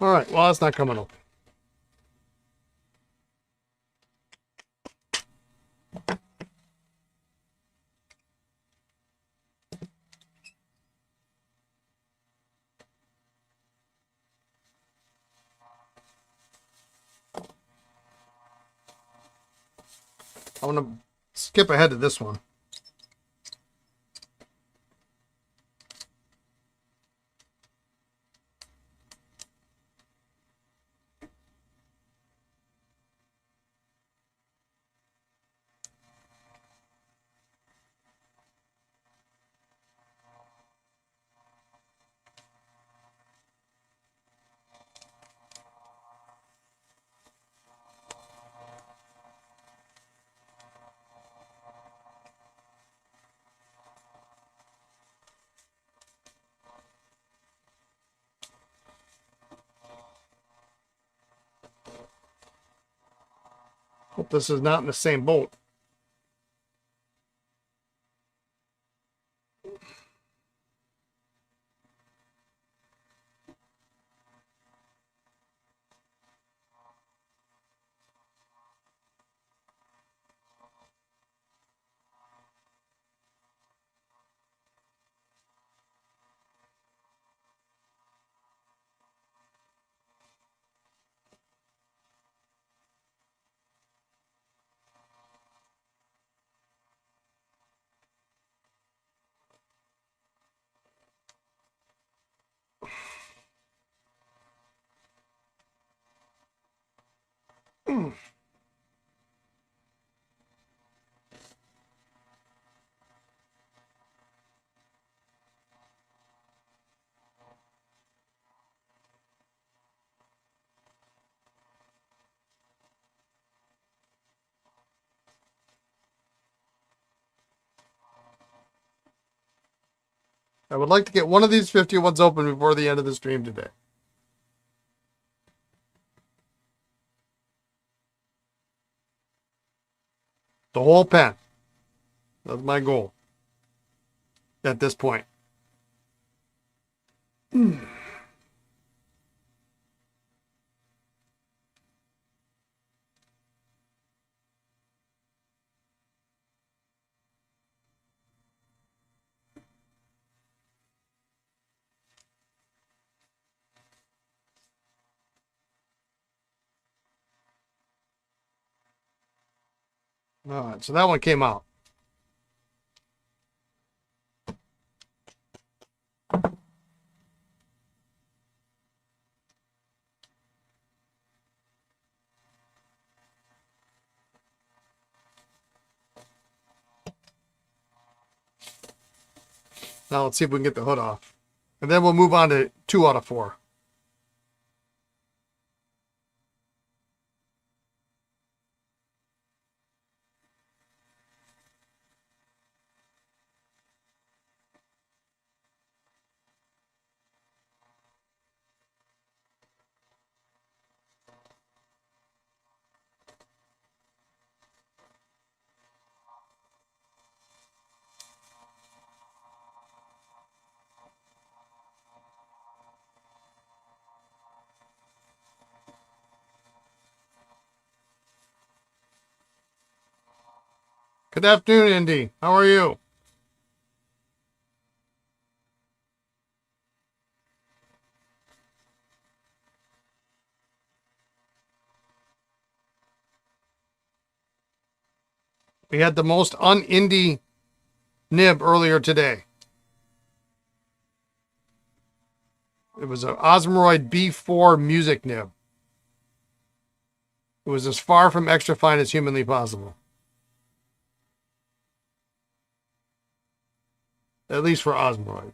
S1: All right, well, it's not coming open. I'm going to skip ahead to this one. Hope this is not in the same boat. I would like to get one of these 51s open before the end of the stream today. The whole pen. That's my goal at this point. All right, so that one came out. Now let's see if we can get the hood off. And then we'll move on to 2 out of 4. Good afternoon, Indy. How are you? We had the most un-Indy nib earlier today. It was an Osmiroid B4 music nib. It was as far from extra fine as humanly possible. At least for Osmiroid.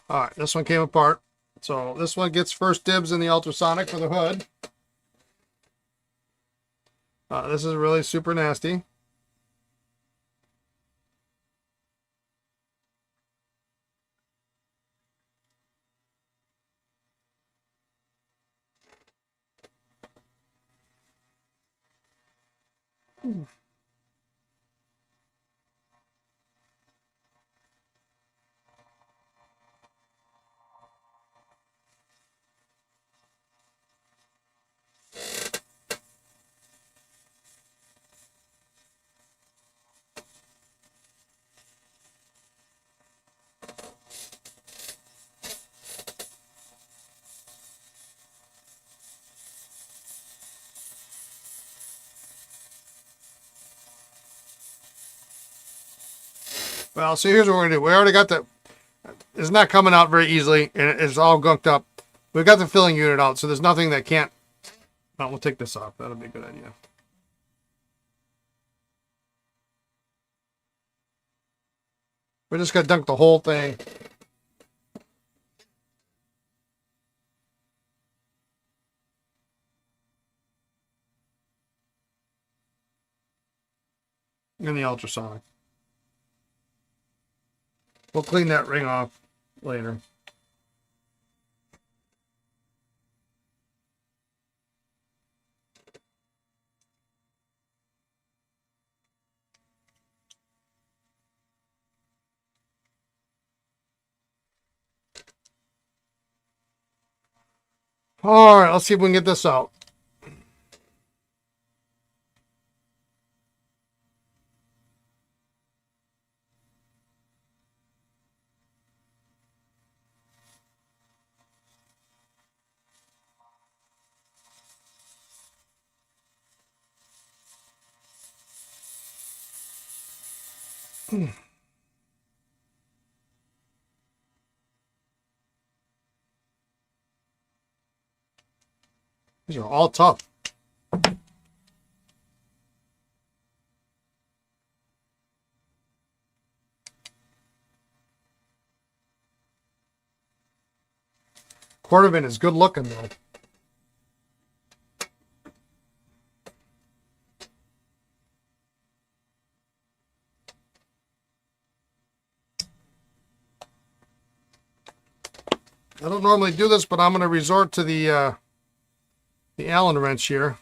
S1: All right, this one came apart. So this one gets first dibs in the ultrasonic for the hood. This is really super nasty. Well, so here's what we're gonna do. We already got the. It's not coming out very easily, and it's all gunked up. We've got the filling unit out, so there's nothing that can't. Well, we'll take this off. That'll be a good idea. We're just gonna dunk the whole thing. In the ultrasonic. We'll clean that ring off later. All right, let's see if we can get this out. These are all tough. Cordovan is good looking though. I don't normally do this, but I'm going to resort to the Allen wrench here.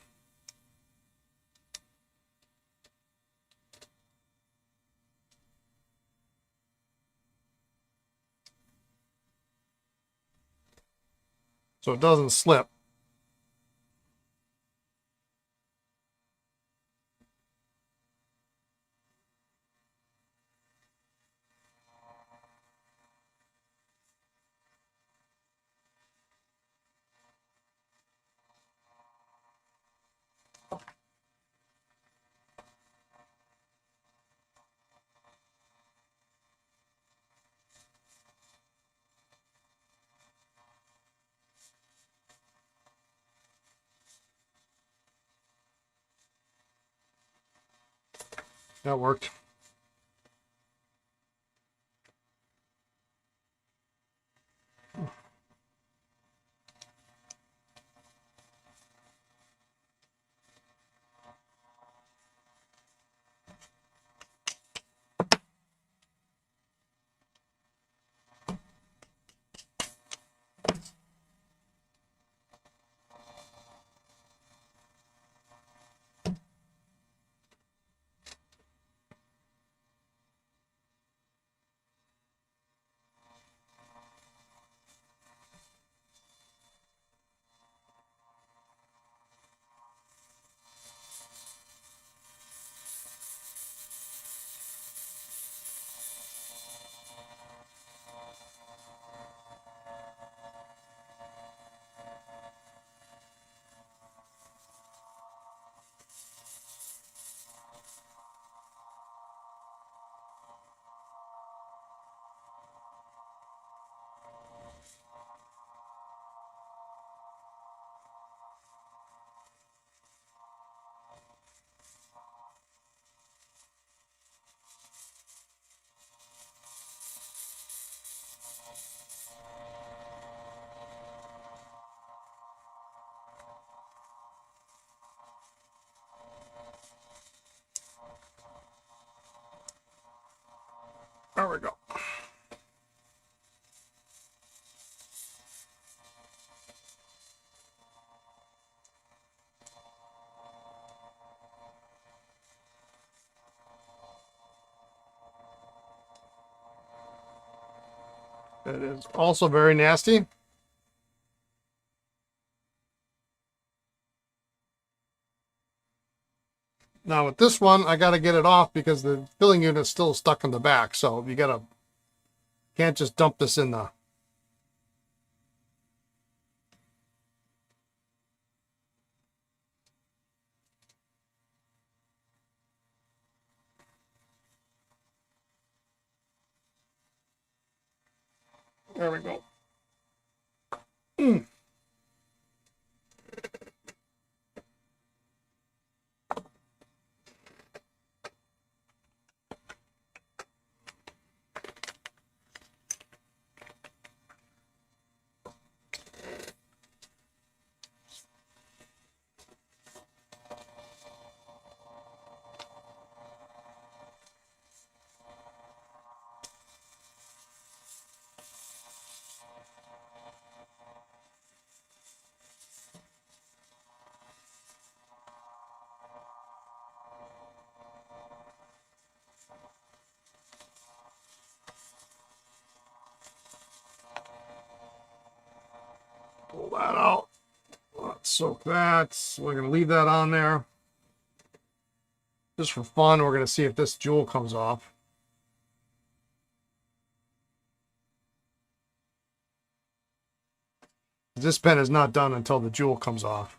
S1: So it doesn't slip. That worked. It is also very nasty. Now with this one, I got to get it off because the filling unit is still stuck in the back. So you can't just dump this in the. There we go. Pull that out. Let's soak that. We're going to leave that on there. Just for fun, we're going to see if this jewel comes off. This pen is not done until the jewel comes off.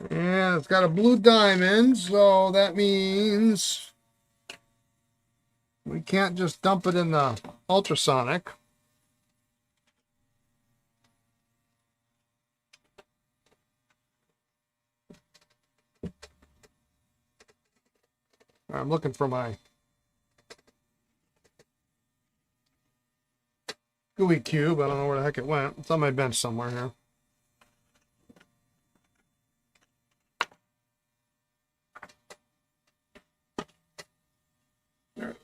S1: And it's got a blue diamond, so that means we can't just dump it in the ultrasonic. I'm looking for my gooey cube. I don't know where the heck it went. It's on my bench somewhere here. There.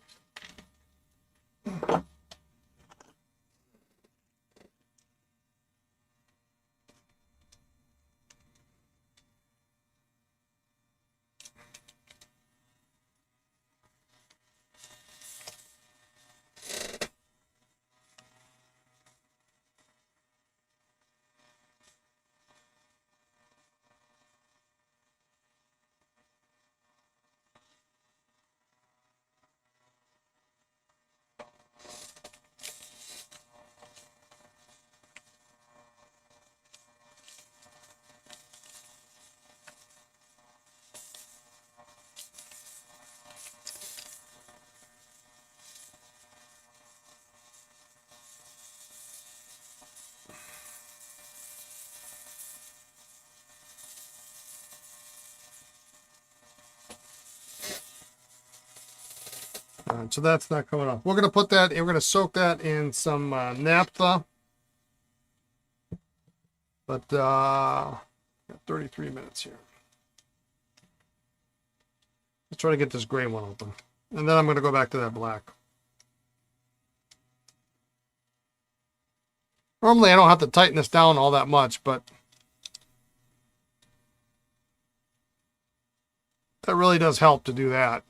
S1: So that's not coming off. We're going to put that, we're going to soak that in some naphtha. But got 33 minutes here. Let's try to get this gray one open. And then I'm going to go back to that black. Normally I don't have to tighten this down all that much, but that really does help to do that.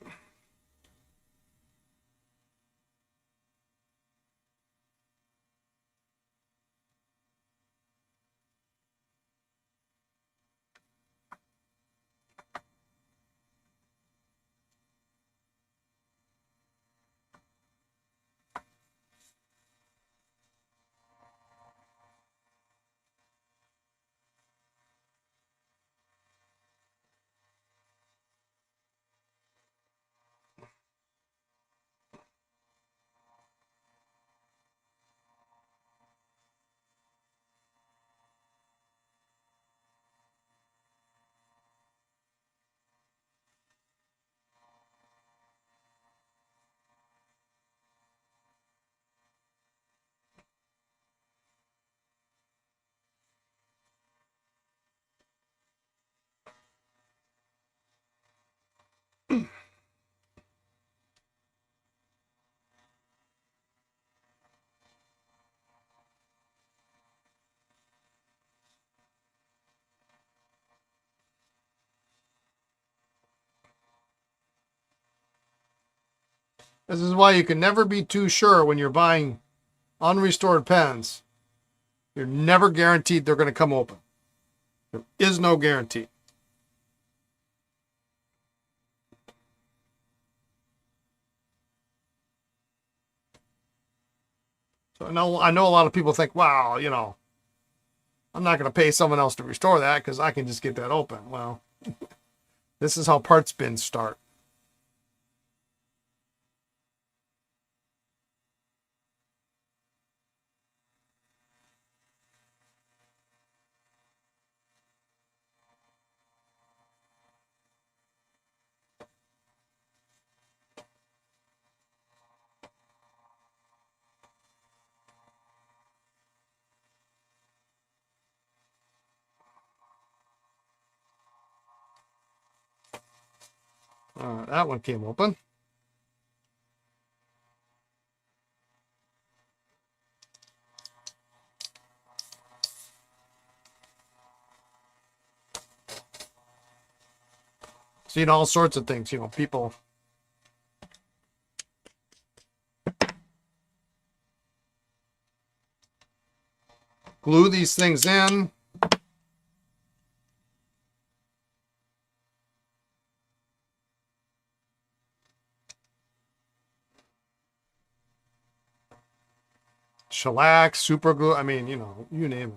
S1: This is why you can never be too sure when you're buying unrestored pens. You're never guaranteed they're going to come open. There is no guarantee. So I know a lot of people think, wow, you know, I'm not going to pay someone else to restore that because I can just get that open. Well, this is how parts bins start. That one came open. Seen all sorts of things, you know, people glue these things in. Shellac, super glue. I mean, you know, you name it.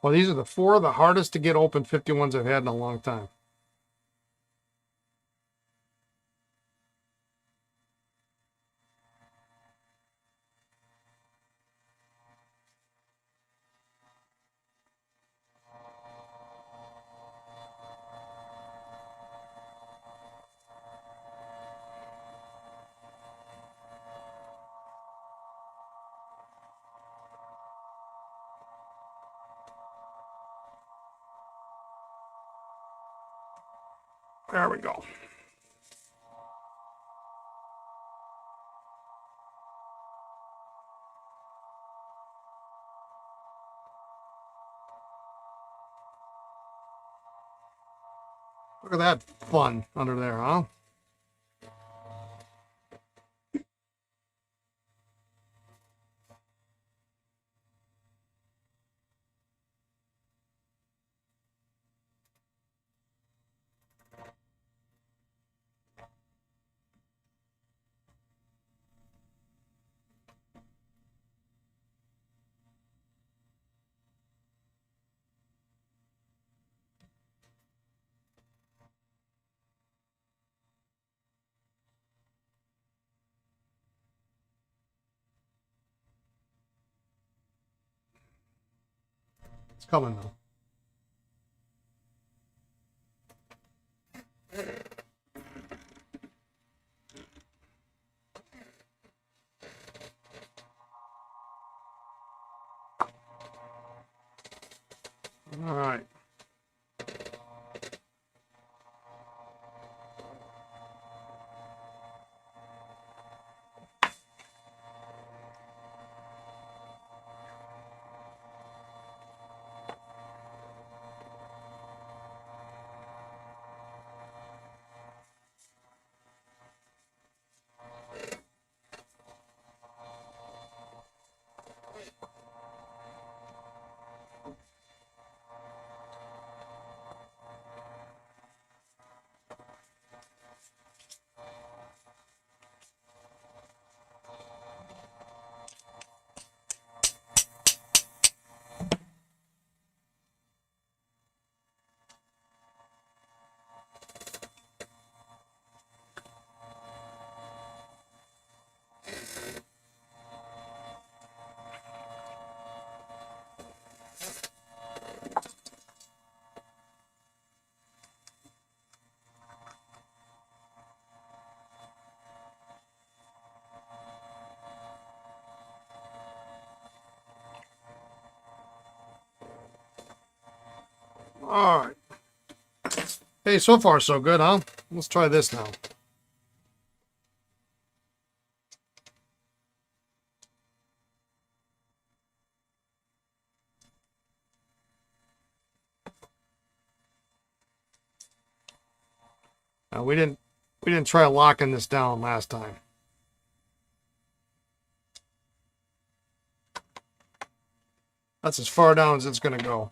S1: Well, these are the 4 of the hardest to get open 51s I've had in a long time. There we go. Look at that fun under there, huh? It's coming though. All right. All right. Hey, so far so good, huh? Let's try this now. Now, we didn't try locking this down last time. That's as far down as it's going to go.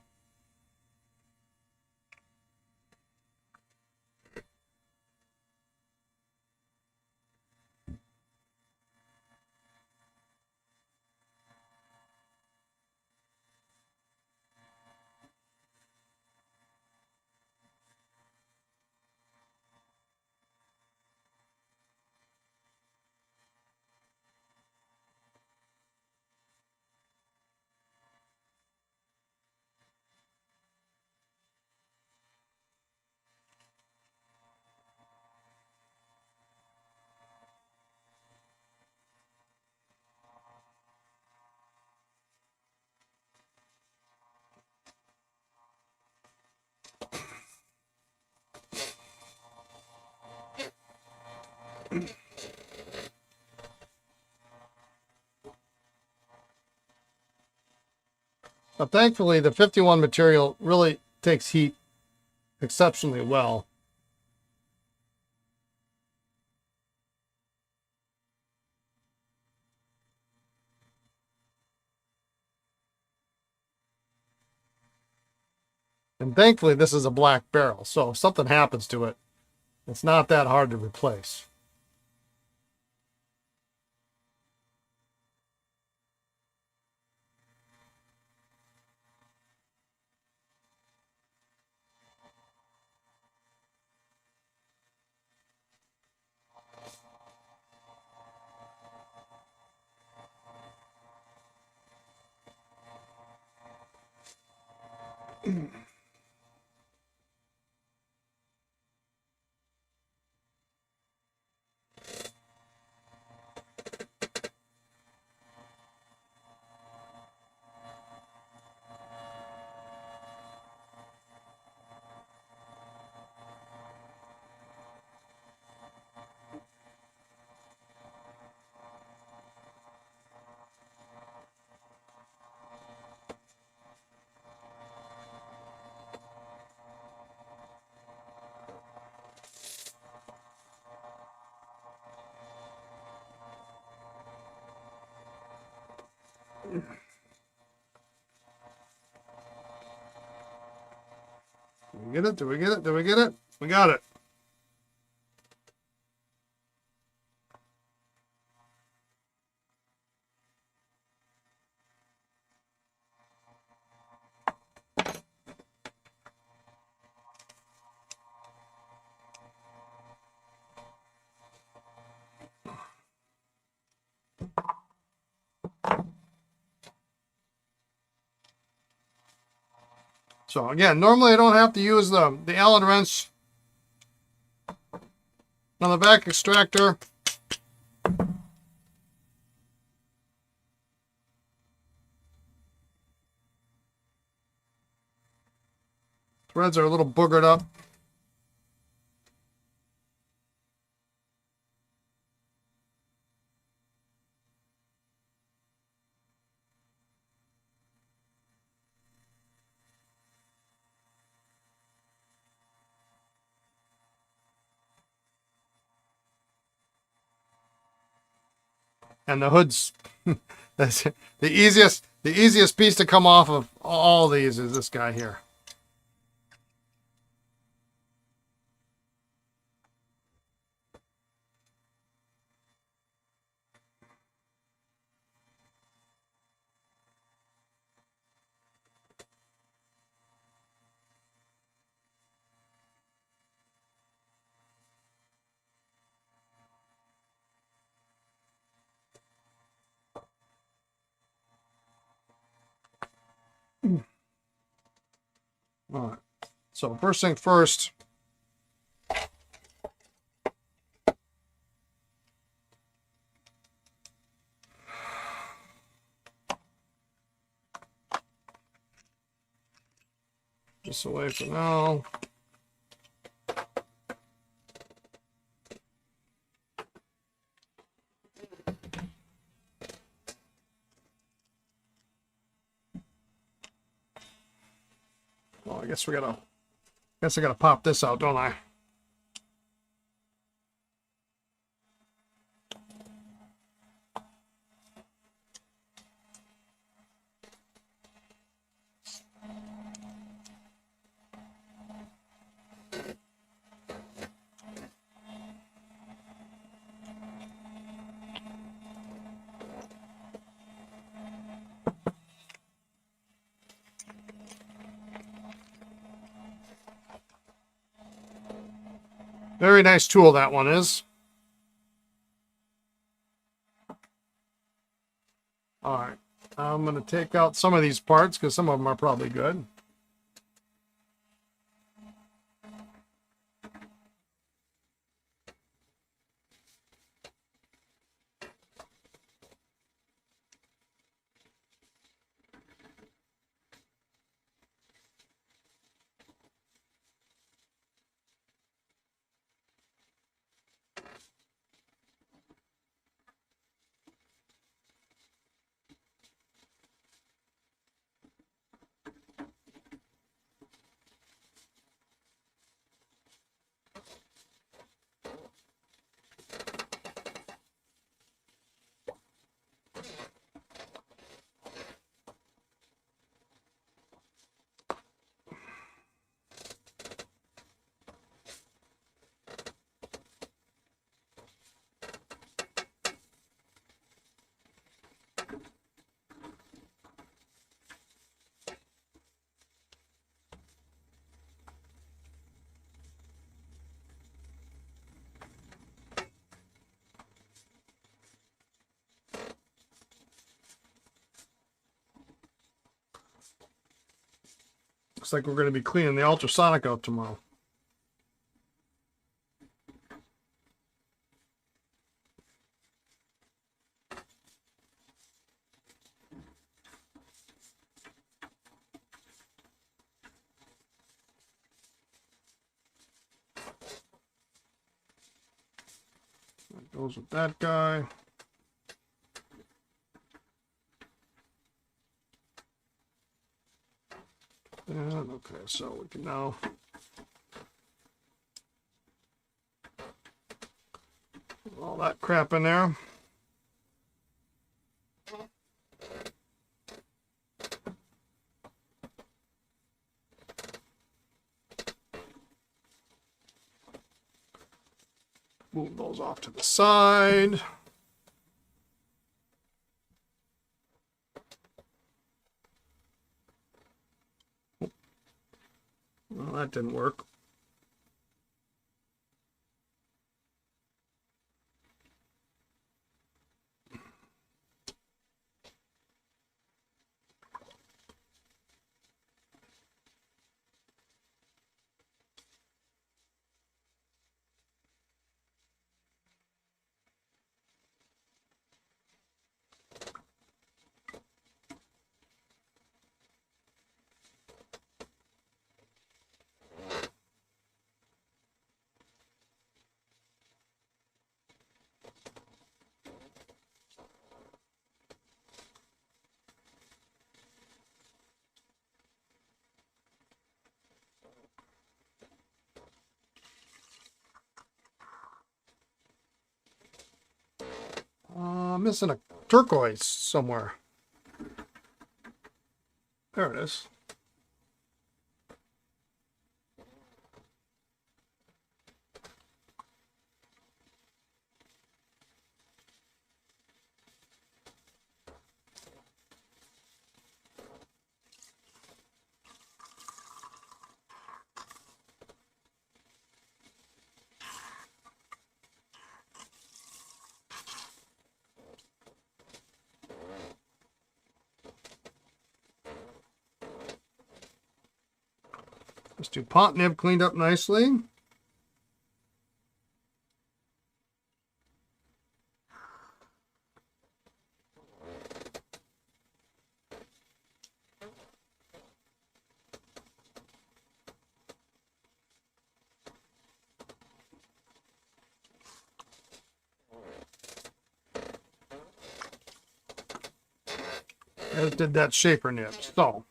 S1: But thankfully, the 51 material really takes heat exceptionally well. And thankfully, this is a black barrel, so if something happens to it, it's not that hard to replace. Do we get it? Do we get it? Do we get it? We got it. So again, normally I don't have to use the Allen wrench on the vac extractor. Threads are a little boogered up. And the hood's that's the easiest piece to come off of all these is this guy here. All right. So first thing first, this away for now. Well, I guess I gotta pop this out, don't I? Very nice tool that one is. All right, I'm going to take out some of these parts because some of them are probably good. Looks like we're going to be cleaning the ultrasonic out tomorrow. That goes with that guy. And okay, so we can now put all that crap in there. Move those off to the side. Well, that didn't work. I'm missing a turquoise somewhere. There it is. This DuPont nib cleaned up nicely. as did that Sheaffer nib. So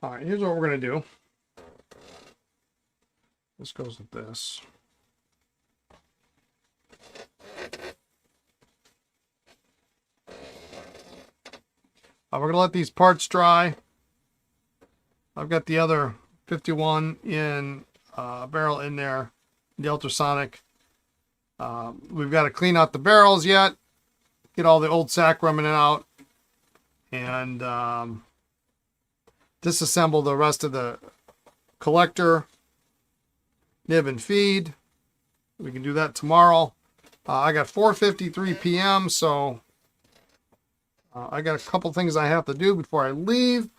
S1: all right, here's what we're going to do. This goes with this. We're going to let these parts dry. I've got the other 51 in barrel in there, the ultrasonic. We've got to clean out the barrels yet, get all the old sack remnant out, and disassemble the rest of the collector, nib, and feed. We can do that tomorrow. I got 4:53 p.m., so I got a couple things I have to do before I leave.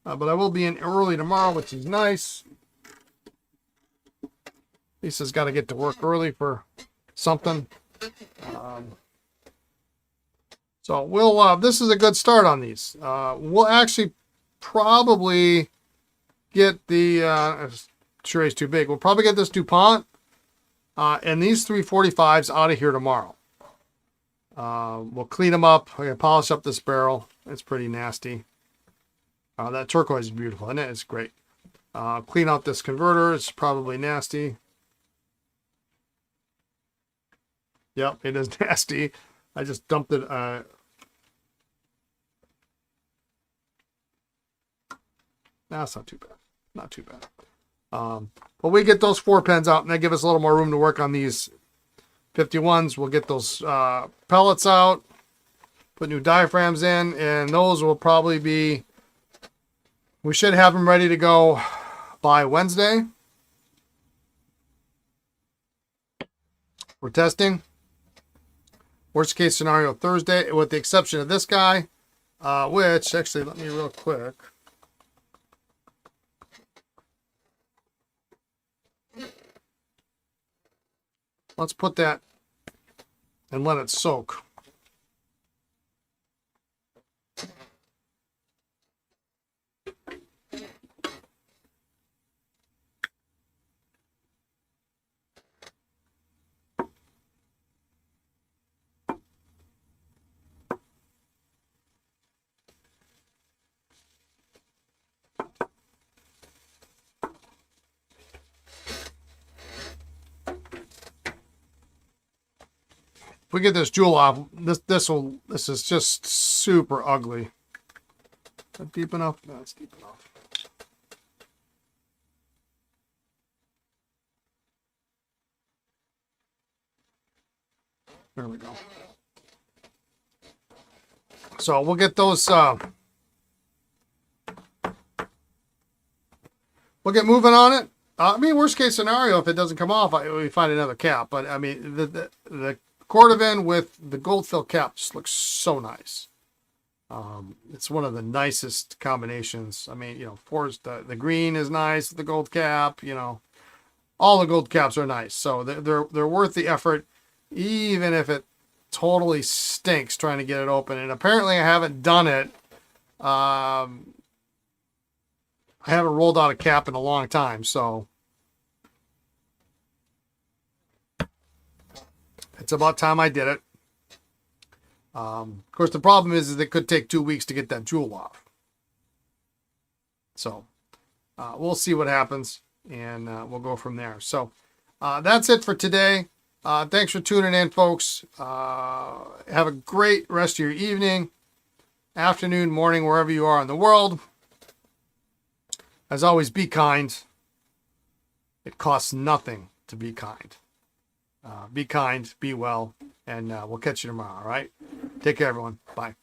S1: But I will be in early tomorrow, which is nice. Lisa's got to get to work early for something. So we'll, this is a good start on these. We'll actually probably get the, Sheree's too big. We'll probably get this DuPont and these 345s out of here tomorrow. We'll clean them up. We're going to polish up this barrel. It's pretty nasty. That turquoise is beautiful, isn't it? It's great. Clean out this converter. It's probably nasty. Yep, it is nasty. I just dumped it. That's not too bad. Not too bad. But we get those 4 pens out, and that give us a little more room to work on these 51s. We'll get those pellets out, put new diaphragms in, and those will probably be, we should have them ready to go by Wednesday. We're testing. Worst case scenario Thursday, with the exception of this guy, which actually, let me real quick. Let's put that and let it soak. We get this jewel off, this is just super ugly. Is that deep enough? No, it's deep enough. There we go. So we'll get those, we'll get moving on it. I mean, worst case scenario, if it doesn't come off, we find another cap. But I mean, the cordovan with the gold fill cap just looks so nice. It's one of the nicest combinations. I mean, you know, the green is nice, the gold cap, you know, all the gold caps are nice. So they're worth the effort, even if it totally stinks trying to get it open. And apparently I haven't done it. I haven't rolled out a cap in a long time, so it's about time I did it. Of course, the problem is it could take 2 weeks to get that jewel off. So we'll see what happens, and we'll go from there. So that's it for today. Thanks for tuning in, folks. Have a great rest of your evening, afternoon, morning, wherever you are in the world. As always, be kind. It costs nothing to be kind. Be kind, be well, and we'll catch you tomorrow, all right? Take care, everyone. Bye.